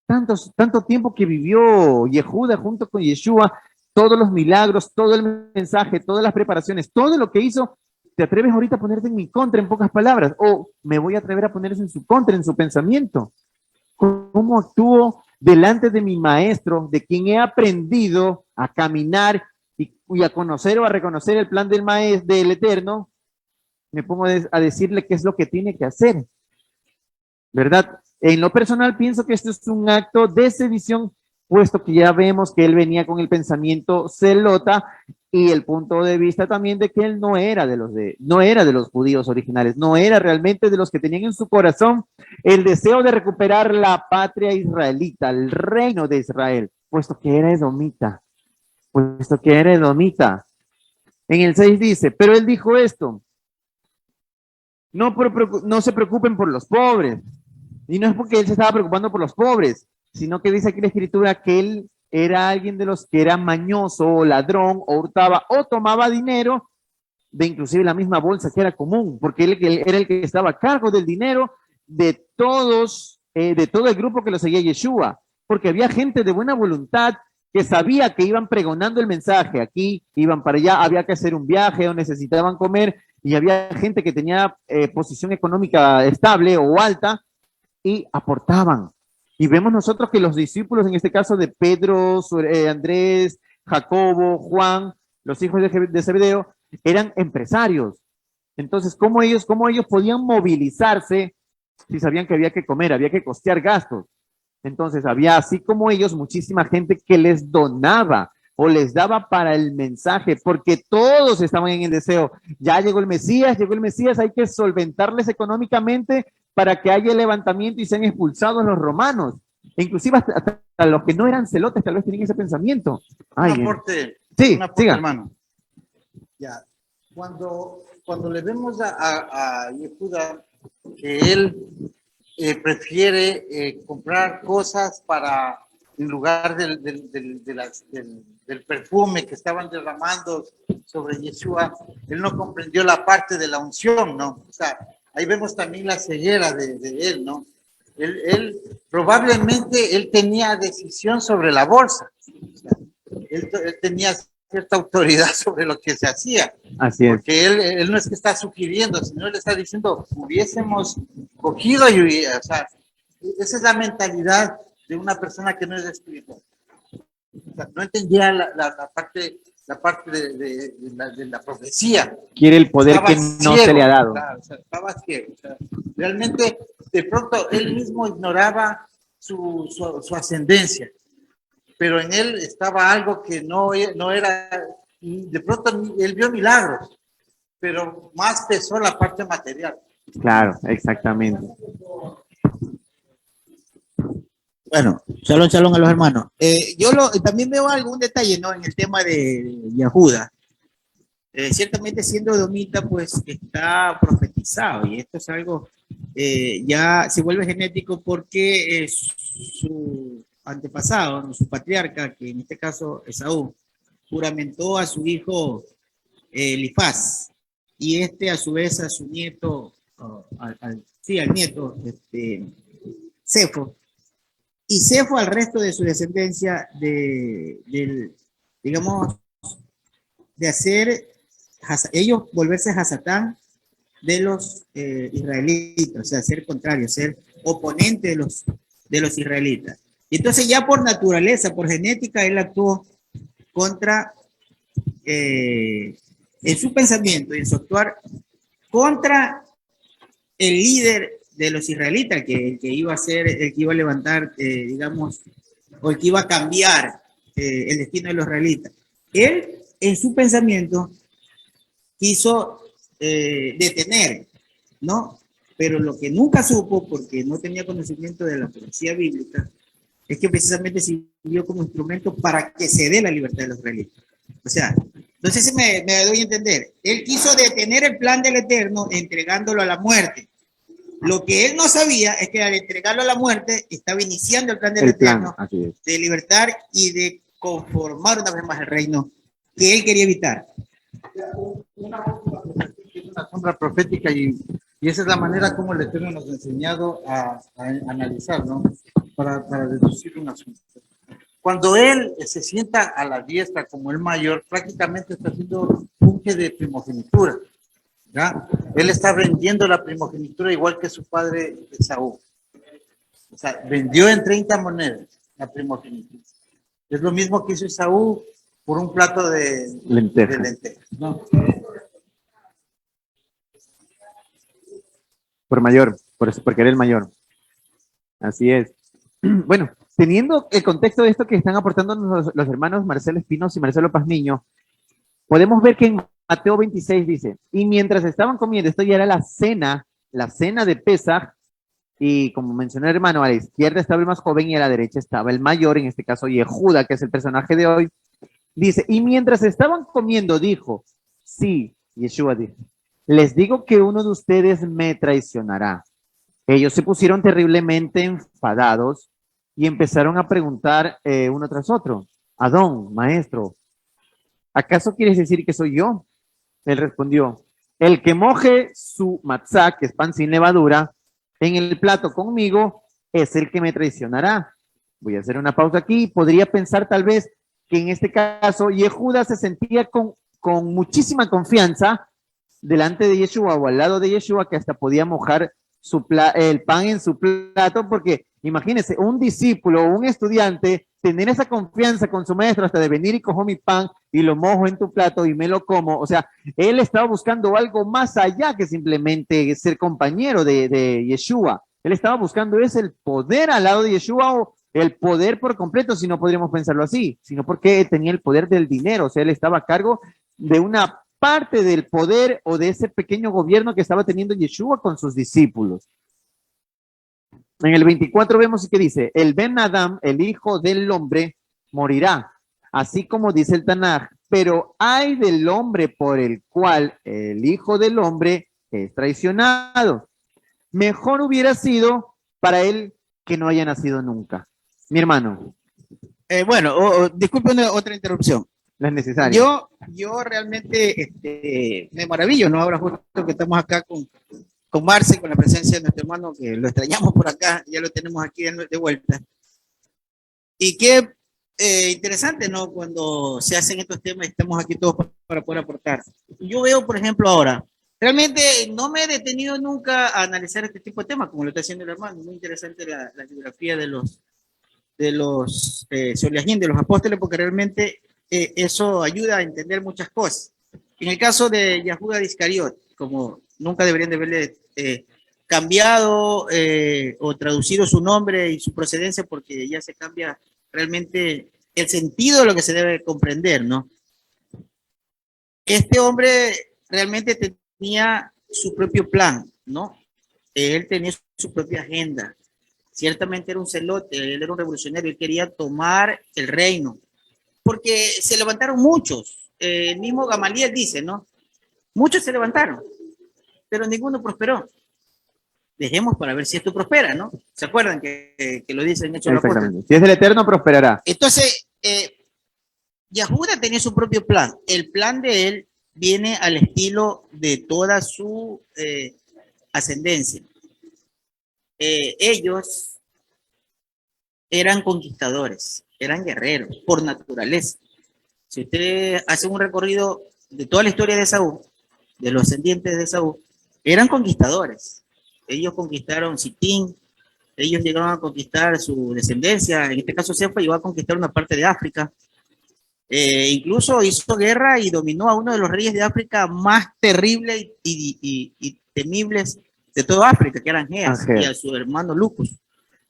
Tanto tiempo que vivió Yehuda junto con Yeshua, todos los milagros, todo el mensaje, todas las preparaciones, todo lo que hizo, ¿te atreves ahorita a ponerte en mi contra en pocas palabras? ¿O me voy a atrever a ponerse en su contra, en su pensamiento? ¿Cómo actúo delante de mi maestro, de quien he aprendido a caminar y a conocer o a reconocer el plan del maestro, del Eterno? Me pongo a decirle qué es lo que tiene que hacer, ¿verdad? En lo personal pienso que esto es un acto de sedición, puesto que ya vemos que él venía con el pensamiento celota y el punto de vista también de que él no era de los judíos originales, no era realmente de los que tenían en su corazón el deseo de recuperar la patria israelita, el reino de Israel, puesto que era edomita, puesto que era edomita. En el 6 dice, pero él dijo esto, no se preocupen por los pobres. Y no es porque él se estaba preocupando por los pobres, sino que dice aquí la escritura que él era alguien de los que era mañoso o ladrón o hurtaba o tomaba dinero de inclusive la misma bolsa que era común, porque él era el que estaba a cargo del dinero de todos, de todo el grupo que lo seguía Yeshua, porque había gente de buena voluntad que sabía que iban pregonando el mensaje, aquí iban para allá, había que hacer un viaje o necesitaban comer, y había gente que tenía posición económica estable o alta, y aportaban. Y vemos nosotros que los discípulos, en este caso de Pedro, Andrés, Jacobo, Juan, los hijos de Zebedeo, eran empresarios. Entonces, ¿cómo ellos podían movilizarse si sabían que había que comer, había que costear gastos? Entonces, había, así como ellos, muchísima gente que les donaba o les daba para el mensaje, porque todos estaban en el deseo. Ya llegó el Mesías, hay que solventarles económicamente para que haya el levantamiento y sean expulsados los romanos. E inclusive hasta los que no eran celotes tal vez tenían ese pensamiento. Ay, un aporte, hermano. Ya. Cuando le vemos a Yehuda que él prefiere comprar cosas para, en lugar del perfume que estaban derramando sobre Yeshua, él no comprendió la parte de la unción, ¿no? O sea, ahí vemos también la ceguera de él, ¿no? Él probablemente él tenía decisión sobre la bolsa. O sea, él tenía cierta autoridad sobre lo que se hacía. Así es. Porque él no es que está sugiriendo, sino él está diciendo, hubiésemos cogido y, o sea, esa es la mentalidad de una persona que no es espiritual. O sea, no entendía la parte de la profecía. Quiere el poder estaba que no ciego, se le ha dado. Claro, o sea, estaba ciego. O sea, realmente, de pronto, él mismo ignoraba su ascendencia, pero en él estaba algo que no era, de pronto él vio milagros, pero más pesó la parte material. Claro, exactamente. Bueno, shalom a los hermanos. Yo también veo algún detalle, ¿no? En el tema de Yehuda. Ciertamente siendo edomita, pues está profetizado y esto es algo, ya se vuelve genético porque su antepasado, ¿no? Su patriarca, que en este caso Esaú, juramentó a su hijo Elifaz y a su vez a su nieto, al nieto, Cefo. Y Cefo al resto de su descendencia digamos, de hacer, ellos volverse Hasatán de los israelitas, o sea, ser contrario, ser oponente de los israelitas. Y entonces ya por naturaleza, por genética, él actuó contra, en su pensamiento y en su actuar, contra el líder de los israelitas, el que iba a ser, el que iba a levantar, digamos, o el que iba a cambiar el destino de los israelitas. Él, en su pensamiento, quiso detener, ¿no? Pero lo que nunca supo, porque no tenía conocimiento de la profecía bíblica, es que precisamente sirvió como instrumento para que se dé la libertad de los israelitas. O sea, entonces me doy a entender. Él quiso detener el plan del Eterno entregándolo a la muerte. Lo que él no sabía es que al entregarlo a la muerte estaba iniciando el plan del Eterno de libertar y de conformar una vez más el reino que él quería evitar. Una sombra profética y esa es la manera como el Eterno nos ha enseñado a analizar, ¿no? Para deducir un asunto. Cuando él se sienta a la diestra como el mayor, prácticamente está haciendo funge de primogenitura, ¿ya? Él está vendiendo la primogenitura igual que su padre Esaú. O sea, vendió en 30 monedas la primogenitura. Es lo mismo que hizo Esaú por un plato de lentejas, ¿no? Por mayor, porque era el mayor. Así es. Bueno, teniendo el contexto de esto que están aportando los hermanos Marcelo Espinos y Marcelo Pazmiño, podemos ver que en Mateo 26 dice, y mientras estaban comiendo, esto ya era la cena de Pesaj, y como mencionó el hermano, a la izquierda estaba el más joven y a la derecha estaba el mayor, en este caso Yehuda, que es el personaje de hoy. Dice, y mientras estaban comiendo, dijo, sí, Yeshua dijo, les digo que uno de ustedes me traicionará. Ellos se pusieron terriblemente enfadados y empezaron a preguntar uno tras otro, Adón, maestro, ¿acaso quieres decir que soy yo? Él respondió, el que moje su matzá, que es pan sin levadura, en el plato conmigo, es el que me traicionará. Voy a hacer una pausa aquí. Podría pensar tal vez que en este caso Yehuda se sentía con muchísima confianza delante de Yeshua o al lado de Yeshua, que hasta podía mojar el pan en su plato, porque imagínense, un discípulo o un estudiante tener esa confianza con su maestro hasta de venir y cojo mi pan y lo mojo en tu plato y me lo como. O sea, él estaba buscando algo más allá que simplemente ser compañero de Yeshua. Él estaba buscando el poder al lado de Yeshua, o el poder por completo, si no podríamos pensarlo así, sino porque él tenía el poder del dinero. O sea, él estaba a cargo de una parte del poder o de ese pequeño gobierno que estaba teniendo Yeshua con sus discípulos. En el 24 vemos que dice, el Ben Adam, el hijo del hombre, morirá, así como dice el Tanaj, pero hay del hombre por el cual el hijo del hombre es traicionado. Mejor hubiera sido para él que no haya nacido nunca. Mi hermano. Disculpe otra interrupción. No es necesario. Yo realmente me maravillo, ¿no? Ahora justo que estamos acá con Marce, con la presencia de nuestro hermano, que lo extrañamos por acá, ya lo tenemos aquí de vuelta. Y qué interesante, ¿no? Cuando se hacen estos temas, estamos aquí todos para poder aportar. Yo veo, por ejemplo, ahora, realmente no me he detenido nunca a analizar este tipo de temas, como lo está haciendo el hermano. Muy interesante la biografía de los Soliajín, de los apóstoles, porque realmente eso ayuda a entender muchas cosas. En el caso de Yahuda de Iscariot, como nunca deberían de haberle cambiado o traducido su nombre y su procedencia, porque ya se cambia realmente el sentido de lo que se debe comprender, ¿no? Este hombre realmente tenía su propio plan, ¿no? Él tenía su propia agenda. Ciertamente era un celote, él era un revolucionario, él quería tomar el reino, porque se levantaron muchos. El mismo Gamaliel dice, ¿no? Muchos se levantaron, pero ninguno prosperó. Dejemos para ver si esto prospera, ¿no? ¿Se acuerdan que lo dicen Hechos de los Apóstoles? Si es el Eterno, prosperará. Entonces, Yahuda tenía su propio plan. El plan de él viene al estilo de toda su ascendencia. Ellos eran conquistadores, eran guerreros por naturaleza. Si usted hace un recorrido de toda la historia de Saúl, de los descendientes de Saúl, eran conquistadores. Ellos conquistaron Sitín, ellos llegaron a conquistar su descendencia, en este caso Cefa llegó a conquistar una parte de África, incluso hizo guerra y dominó a uno de los reyes de África más terribles y temibles de toda África, que eran Geas, y a su hermano Lucus.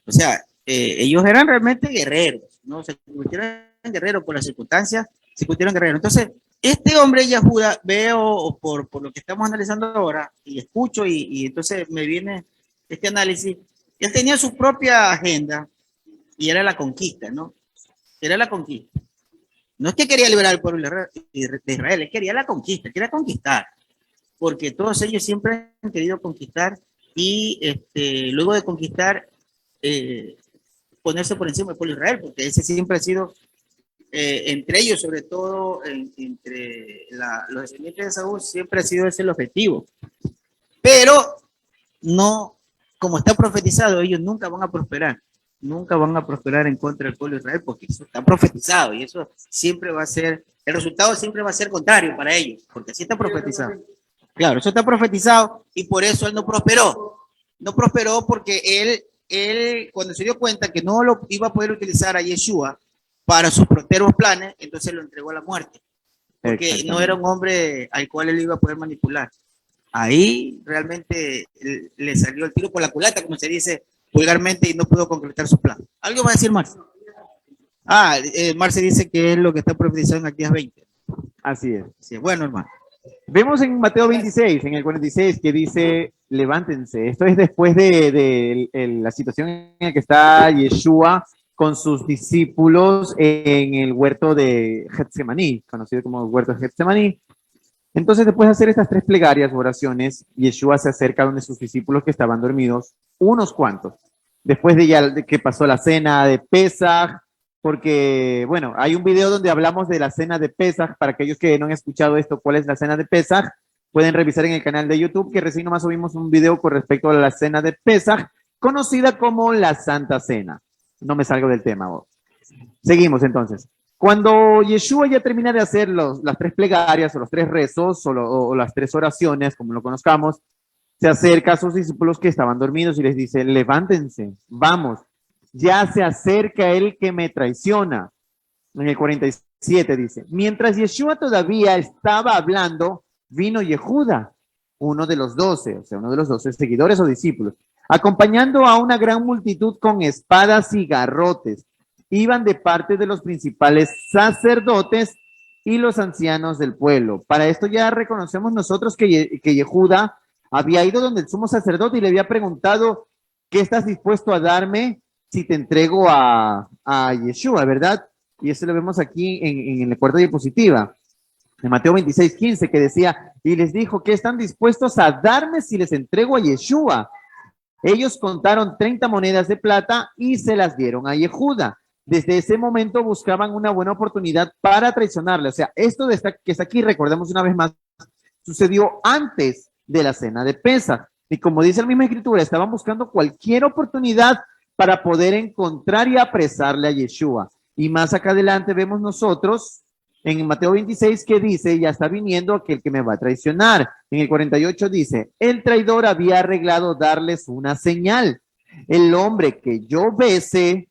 O sea, ellos eran realmente guerreros, ¿no? Se convirtieron en guerreros por las circunstancias, se convirtieron en guerreros. Entonces, este hombre Yahuda, veo por lo que estamos analizando ahora, y escucho, y entonces me viene este análisis, él tenía su propia agenda, y era la conquista, ¿no? Era la conquista. No es que quería liberar al pueblo de Israel, él quería la conquista, quería conquistar, porque todos ellos siempre han querido conquistar, y luego de conquistar, ponerse por encima del pueblo de Israel, porque ese siempre ha sido, entre ellos, sobre todo entre los descendientes de Saúl, siempre ha sido ese el objetivo. Pero no, como está profetizado, ellos nunca van a prosperar. Nunca van a prosperar en contra del pueblo de Israel, porque eso está profetizado y eso siempre va a ser, el resultado siempre va a ser contrario para ellos, porque así está profetizado. Claro, eso está profetizado y por eso él no prosperó. No prosperó porque él cuando se dio cuenta que no lo iba a poder utilizar a Yeshua para sus prósperos planes, entonces lo entregó a la muerte. Porque no era un hombre al cual él iba a poder manipular. Ahí realmente le salió el tiro por la culata, como se dice vulgarmente, y no pudo concretar su plan. ¿Algo va a decir Marce? Marce dice que es lo que está profetizado en Actías 20. Así es. Sí, bueno, hermano. Vemos en Mateo 26, en el 46, que dice, levántense. Esto es después de la situación en la que está Yeshua con sus discípulos en el huerto de Getsemaní, conocido como el huerto de Getsemaní. Entonces, después de hacer estas tres plegarias o oraciones, Yeshua se acerca a donde sus discípulos que estaban dormidos, unos cuantos. Después de que pasó la cena de Pesaj, porque, bueno, hay un video donde hablamos de la cena de Pesaj. Para aquellos que no han escuchado esto, ¿cuál es la cena de Pesaj? Pueden revisar en el canal de YouTube, que recién nomás subimos un video con respecto a la cena de Pesaj, conocida como la Santa Cena. No me salgo del tema. Seguimos entonces. Cuando Yeshua ya termina de hacer las tres plegarias o los tres rezos o las tres oraciones, como lo conozcamos, se acerca a sus discípulos que estaban dormidos y les dice, levántense, vamos, ya se acerca el que me traiciona. En el 47 dice, mientras Yeshua todavía estaba hablando, vino Yehuda, uno de los 12, o sea, uno de los 12 seguidores o discípulos, acompañando a una gran multitud con espadas y garrotes. Iban de parte de los principales sacerdotes y los ancianos del pueblo. Para esto ya reconocemos nosotros que Yehuda había ido donde el sumo sacerdote y le había preguntado, ¿qué estás dispuesto a darme si te entrego a Yeshua, verdad? Y eso lo vemos aquí en la cuarta diapositiva, en Mateo 26:15, que decía, y les dijo, ¿qué están dispuestos a darme si les entrego a Yeshua? Ellos contaron 30 monedas de plata y se las dieron a Yehuda. Desde ese momento buscaban una buena oportunidad para traicionarle. O sea, esto que está aquí, recordemos una vez más, sucedió antes de la cena de Pesaj. Y como dice la misma escritura, estaban buscando cualquier oportunidad para poder encontrar y apresarle a Yeshua. Y más acá adelante vemos nosotros en Mateo 26 que dice, ya está viniendo aquel que me va a traicionar. En el 48 dice, el traidor había arreglado darles una señal. El hombre que yo bese,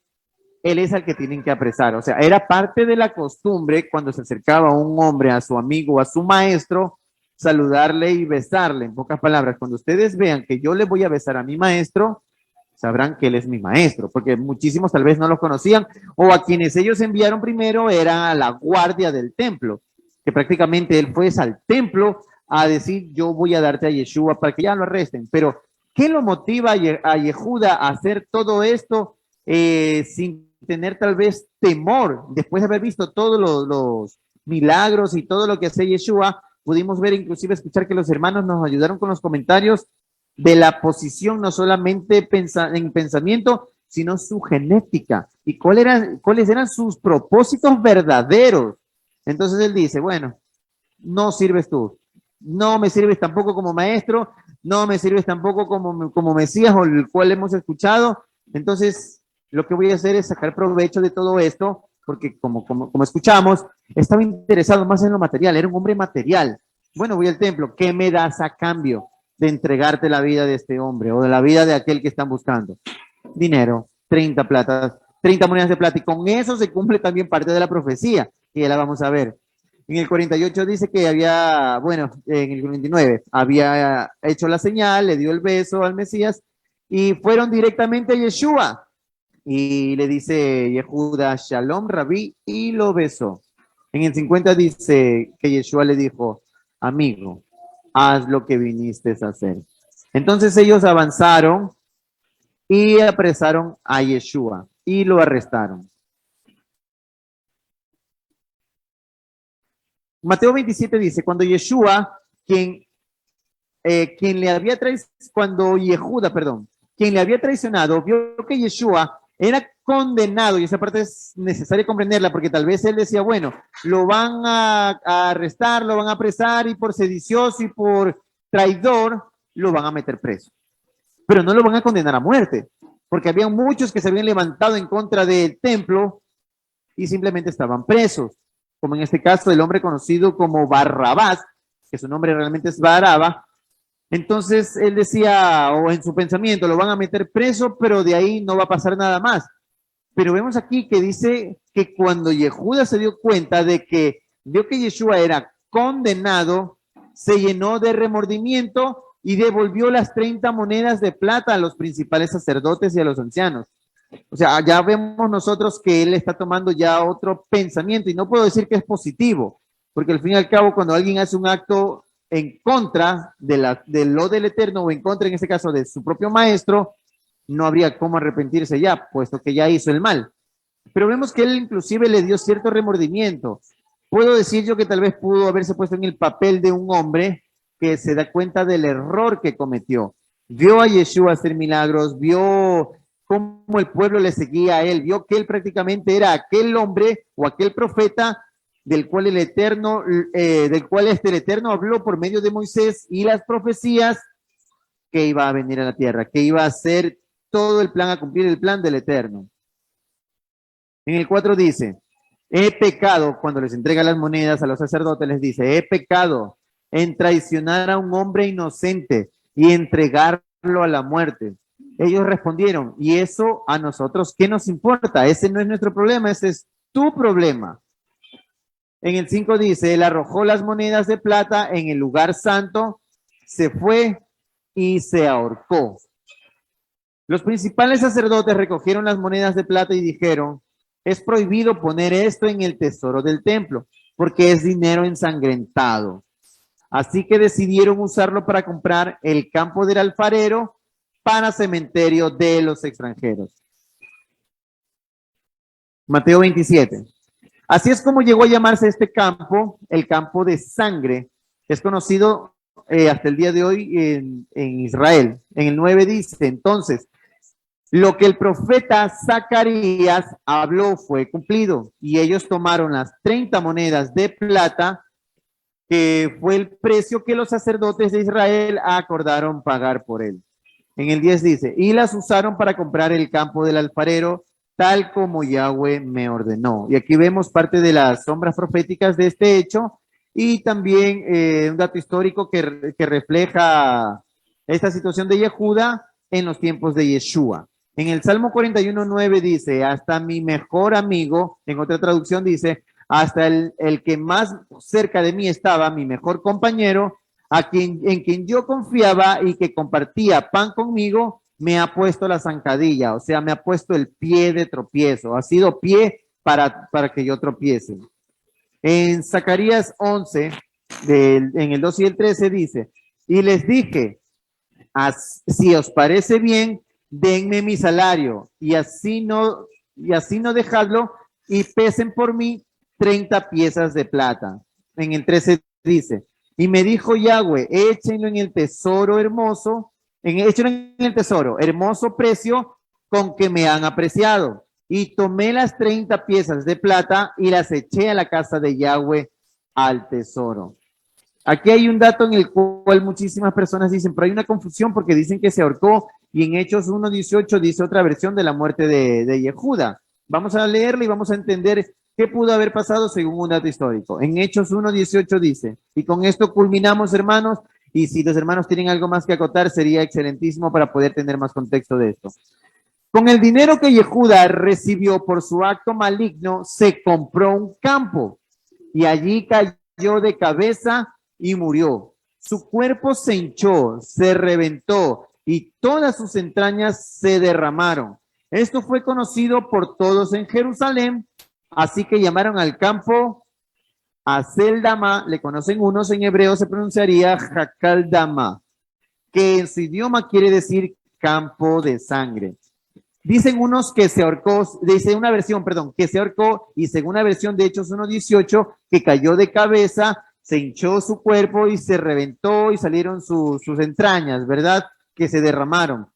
él es al que tienen que apresar. O sea, era parte de la costumbre cuando se acercaba un hombre a su amigo, a su maestro, saludarle y besarle. En pocas palabras, cuando ustedes vean que yo le voy a besar a mi maestro, sabrán que él es mi maestro, porque muchísimos tal vez no lo conocían, o a quienes ellos enviaron primero era la guardia del templo, que prácticamente él fue al templo a decir, yo voy a darte a Yeshua para que ya lo arresten. Pero, ¿qué lo motiva a Yehuda a hacer todo esto sin tener tal vez temor? Después de haber visto todos los milagros y todo lo que hace Yeshua, pudimos ver, inclusive escuchar que los hermanos nos ayudaron con los comentarios de la posición, no solamente en pensamiento, sino su genética y cuáles eran sus propósitos verdaderos. Entonces él dice, bueno, no sirves tú, no me sirves tampoco como maestro, no me sirves tampoco como Mesías o el cual hemos escuchado. Entonces lo que voy a hacer es sacar provecho de todo esto, porque como escuchamos, estaba interesado más en lo material, era un hombre material. Bueno, voy al templo, ¿qué me das a cambio de entregarte la vida de este hombre o de la vida de aquel que están buscando? Dinero, 30 monedas de plata, y con eso se cumple también parte de la profecía, que ya la vamos a ver. En el 48 dice que había, bueno, en el 49, había hecho la señal, le dio el beso al Mesías y fueron directamente a Yeshua. y le dice Yehuda, Shalom Rabí, y lo besó. En el 50 dice que Yeshua le dijo, amigo, haz lo que viniste a hacer. Entonces ellos avanzaron y apresaron a Yeshua y lo arrestaron. Mateo 27 dice, cuando Yeshua, quien le había cuando Yehuda, perdón, quien le había traicionado, vio que Yeshua era condenado, y esa parte es necesaria comprenderla, porque tal vez él decía, bueno, lo van a arrestar, lo van a apresar, y por sedicioso y por traidor, lo van a meter preso. Pero no lo van a condenar a muerte, porque había muchos que se habían levantado en contra del templo y simplemente estaban presos, como en este caso el hombre conocido como Barrabás, que su nombre realmente es Baraba. Entonces él decía, o en su pensamiento, lo van a meter preso, pero de ahí no va a pasar nada más. Pero vemos aquí que dice que cuando Yehuda se dio cuenta de que vio que Yeshua era condenado, se llenó de remordimiento y devolvió las 30 monedas de plata a los principales sacerdotes y a los ancianos. O sea, ya vemos nosotros que él está tomando ya otro pensamiento, y no puedo decir que es positivo, porque al fin y al cabo cuando alguien hace un acto en contra de lo del Eterno, o en contra en este caso de su propio maestro, no habría cómo arrepentirse ya, puesto que ya hizo el mal. Pero vemos que él inclusive le dio cierto remordimiento. Puedo decir yo que tal vez pudo haberse puesto en el papel de un hombre que se da cuenta del error que cometió. Vio a Yeshua hacer milagros, vio cómo el pueblo le seguía a él, vio que él prácticamente era aquel hombre o aquel profeta del cual el Eterno habló por medio de Moisés y las profecías, que iba a venir a la tierra, que iba a hacer todo el plan, a cumplir el plan del Eterno. En el 4 dice, he pecado, cuando les entrega las monedas a los sacerdotes, les dice, he pecado en traicionar a un hombre inocente y entregarlo a la muerte. Ellos respondieron, ¿y eso a nosotros qué nos importa? Ese no es nuestro problema, ese es tu problema. En el 5 dice, él arrojó las monedas de plata en el lugar santo, se fue y se ahorcó. Los principales sacerdotes recogieron las monedas de plata y dijeron, es prohibido poner esto en el tesoro del templo, porque es dinero ensangrentado. Así que decidieron usarlo para comprar el campo del alfarero para cementerio de los extranjeros. Mateo 27. Así es como llegó a llamarse este campo, el campo de sangre, que es conocido hasta el día de hoy en Israel. En el 9 dice, entonces, lo que el profeta Zacarías habló fue cumplido, y ellos tomaron las 30 monedas de plata, que fue el precio que los sacerdotes de Israel acordaron pagar por él. En el 10 dice, y las usaron para comprar el campo del alfarero, tal como Yahweh me ordenó. Y aquí vemos parte de las sombras proféticas de este hecho, y también un dato histórico que refleja esta situación de Yehuda en los tiempos de Yeshua. En el Salmo 41:9 dice, hasta mi mejor amigo, en otra traducción dice, hasta el que más cerca de mí estaba, mi mejor compañero, en quien yo confiaba y que compartía pan conmigo, me ha puesto la zancadilla, o sea, me ha puesto el pie de tropiezo, ha sido pie para que yo tropiece. En Zacarías 11, en el 2 y el 13 dice, y les dije, si os parece bien, denme mi salario, y así no dejadlo, y pesen por mí 30 piezas de plata. En el 13 dice, y me dijo Yahweh, échenlo en el tesoro hermoso, échenlo en el tesoro, hermoso precio con que me han apreciado. Y tomé las 30 piezas de plata y las eché a la casa de Yahweh al tesoro. Aquí hay un dato en el cual muchísimas personas dicen, pero hay una confusión porque dicen que se ahorcó, y en Hechos 1:18 dice otra versión de la muerte de Yehuda. Vamos a leerla y vamos a entender qué pudo haber pasado según un dato histórico. En Hechos 1:18 dice, y con esto culminamos, hermanos, y si los hermanos tienen algo más que acotar, sería excelentísimo para poder tener más contexto de esto. Con el dinero que Yehuda recibió por su acto maligno, se compró un campo, y allí cayó de cabeza y murió. Su cuerpo se hinchó, se reventó, y todas sus entrañas se derramaron. Esto fue conocido por todos en Jerusalén, así que llamaron al campo Aceldama, le conocen unos, en hebreo se pronunciaría Jacaldama, que en su idioma quiere decir campo de sangre. Dicen unos que se ahorcó, dice una versión, perdón, que se ahorcó, y según una versión de Hechos 1:18, que cayó de cabeza, se hinchó su cuerpo y se reventó y salieron sus entrañas, ¿verdad? Que se derramaron.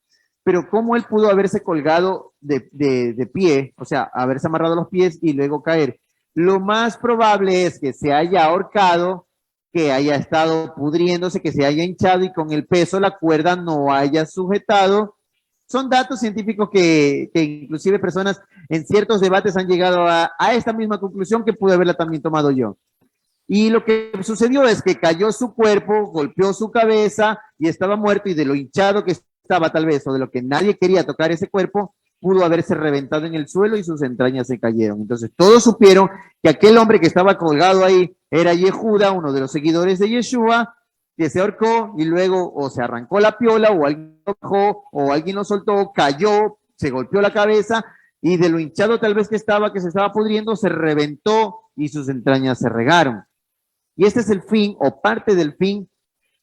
Pero ¿cómo él pudo haberse colgado de pie, o sea, haberse amarrado los pies y luego caer? Lo más probable es que se haya ahorcado, que haya estado pudriéndose, que se haya hinchado y con el peso la cuerda no haya sujetado. Son datos científicos que inclusive personas en ciertos debates han llegado a esta misma conclusión que pude haberla también tomado yo. Y lo que sucedió es que cayó su cuerpo, golpeó su cabeza y estaba muerto, y de lo hinchado que estaba tal vez, o de lo que nadie quería tocar ese cuerpo, pudo haberse reventado en el suelo y sus entrañas se cayeron. Entonces todos supieron que aquel hombre que estaba colgado ahí era Yehuda, uno de los seguidores de Yeshua, que se ahorcó y luego o se arrancó la piola o alguien lo bajó o alguien lo soltó, cayó, se golpeó la cabeza y de lo hinchado tal vez que se estaba pudriendo, se reventó y sus entrañas se regaron. Y este es el fin o parte del fin,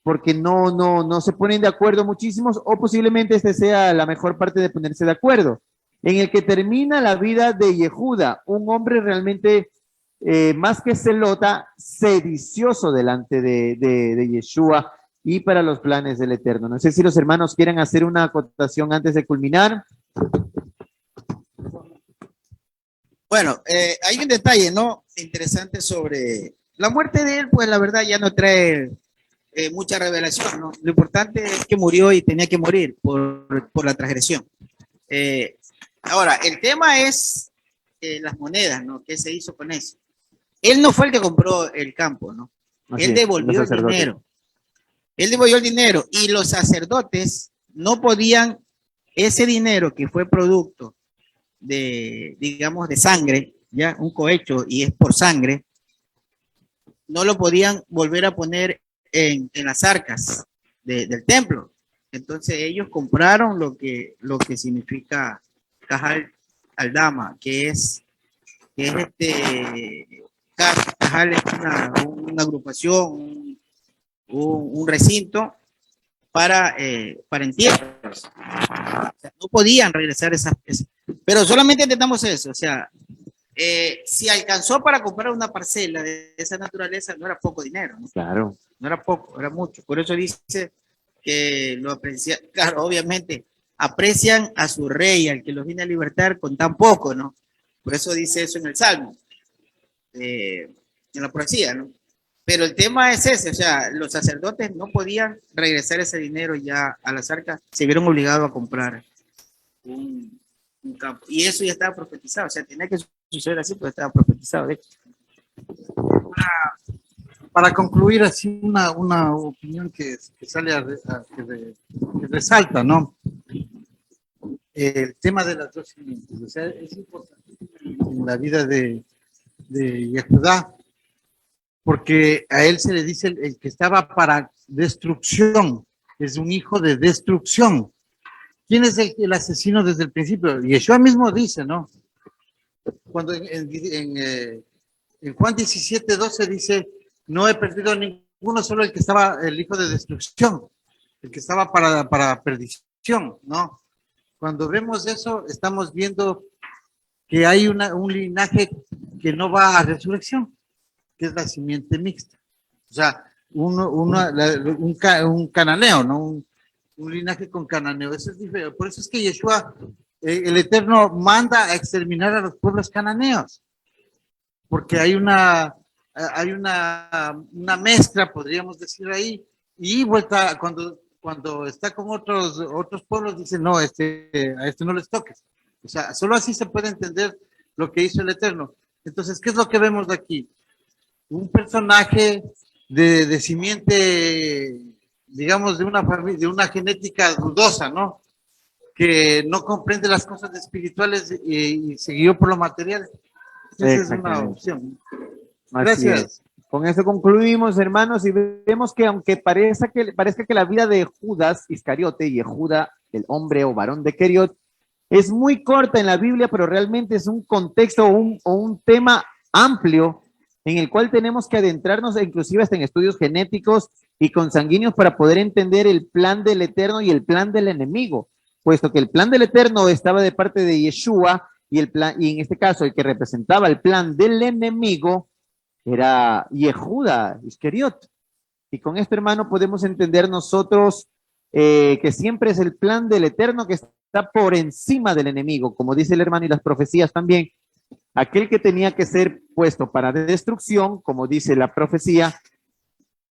porque no se ponen de acuerdo muchísimos, o posiblemente este sea la mejor parte de ponerse de acuerdo, en el que termina la vida de Yehuda, un hombre realmente más que celota, sedicioso delante de Yeshua y para los planes del Eterno. No sé si los hermanos quieren hacer una acotación antes de culminar. Bueno, hay un detalle, ¿no? Interesante sobre la muerte de él, pues la verdad ya no trae mucha revelación, ¿no? Lo importante es que murió y tenía que morir por la transgresión. Ahora, el tema es las monedas, ¿no? ¿Qué se hizo con eso? Él no fue el que compró el campo, ¿no? Él devolvió el dinero. Él devolvió el dinero y los sacerdotes no podían, ese dinero que fue producto de, digamos, de sangre, ya un cohecho y es por sangre, no lo podían volver a poner en las arcas del templo. Entonces ellos compraron lo que significa Cajal Aldama, que es Cajal es una agrupación, un recinto para entierros. O sea, no podían regresar esas, pero solamente intentamos eso, o sea, si alcanzó para comprar una parcela de esa naturaleza, no era poco dinero, ¿no? Claro. No era poco, era mucho. Por eso dice que lo aprecia, claro, obviamente, aprecian a su rey, al que los viene a libertar con tan poco, ¿no? Por eso dice eso en el Salmo, en la poesía, ¿no? Pero el tema es ese, o sea, los sacerdotes no podían regresar ese dinero ya a las arcas, se vieron obligados a comprar un campo. Y eso ya estaba profetizado, o sea, tenía que suceder así, pues estaba profetizado, de hecho. Para concluir, así una opinión que sale que resalta, ¿no? El tema de las dos simientes, o sea, es importante en la vida de Yehudá, porque a él se le dice el que estaba para destrucción, es un hijo de destrucción. ¿Quién es el asesino desde el principio? Yeshua mismo dice, ¿no? Cuando en Juan 17:12 dice, no he perdido ninguno, solo el que estaba, el hijo de destrucción, el que estaba para perdición, ¿no? Cuando vemos eso, estamos viendo que hay un linaje que no va a resurrección, que es la simiente mixta. O sea, un cananeo, ¿no? Un linaje con cananeo. Eso es diferente. Por eso es que Yeshua, el Eterno, manda a exterminar a los pueblos cananeos. Porque hay una mezcla, podríamos decir ahí, y vuelta cuando está con otros pueblos, dice, no, a este no les toques. O sea, solo así se puede entender lo que hizo el Eterno. Entonces, ¿qué es lo que vemos de aquí? Un personaje de simiente, digamos, de una familia, de una genética dudosa, ¿no? Que no comprende las cosas espirituales y se guió por lo material. Esa es una opción. Gracias. Con eso concluimos, hermanos, y vemos que aunque parezca que la vida de Judas Iscariote, y Judá, el hombre o varón de Keriot, Es muy corta en la Biblia, pero realmente es un contexto o un tema amplio en el cual tenemos que adentrarnos, inclusive hasta en estudios genéticos y consanguíneos, para poder entender el plan del Eterno y el plan del enemigo, puesto que el plan del Eterno estaba de parte de Yeshua y y en este caso el que representaba el plan del enemigo era Yehuda Iscariot. Y con esto, hermano, podemos entender nosotros que siempre es el plan del Eterno que está por encima del enemigo, como dice el hermano y las profecías también. Aquel que tenía que ser puesto para destrucción, como dice la profecía,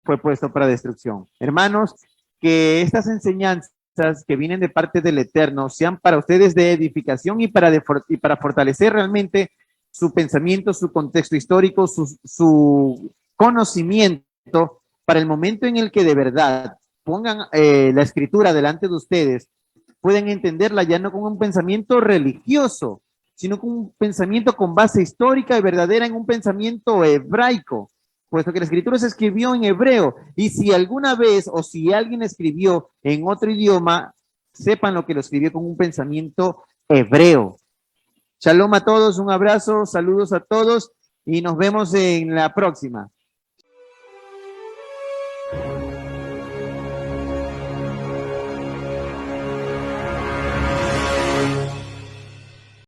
fue puesto para destrucción. Hermanos, que estas enseñanzas que vienen de parte del Eterno sean para ustedes de edificación y para fortalecer realmente su pensamiento, su contexto histórico, su conocimiento para el momento en el que de verdad pongan la escritura delante de ustedes, pueden entenderla ya no como un pensamiento religioso, sino como un pensamiento con base histórica y verdadera, en un pensamiento hebraico, puesto que la escritura se escribió en hebreo. Y si alguna vez o si alguien escribió en otro idioma, sepan lo que lo escribió con un pensamiento hebreo. Shalom a todos, un abrazo, saludos a todos y nos vemos en la próxima.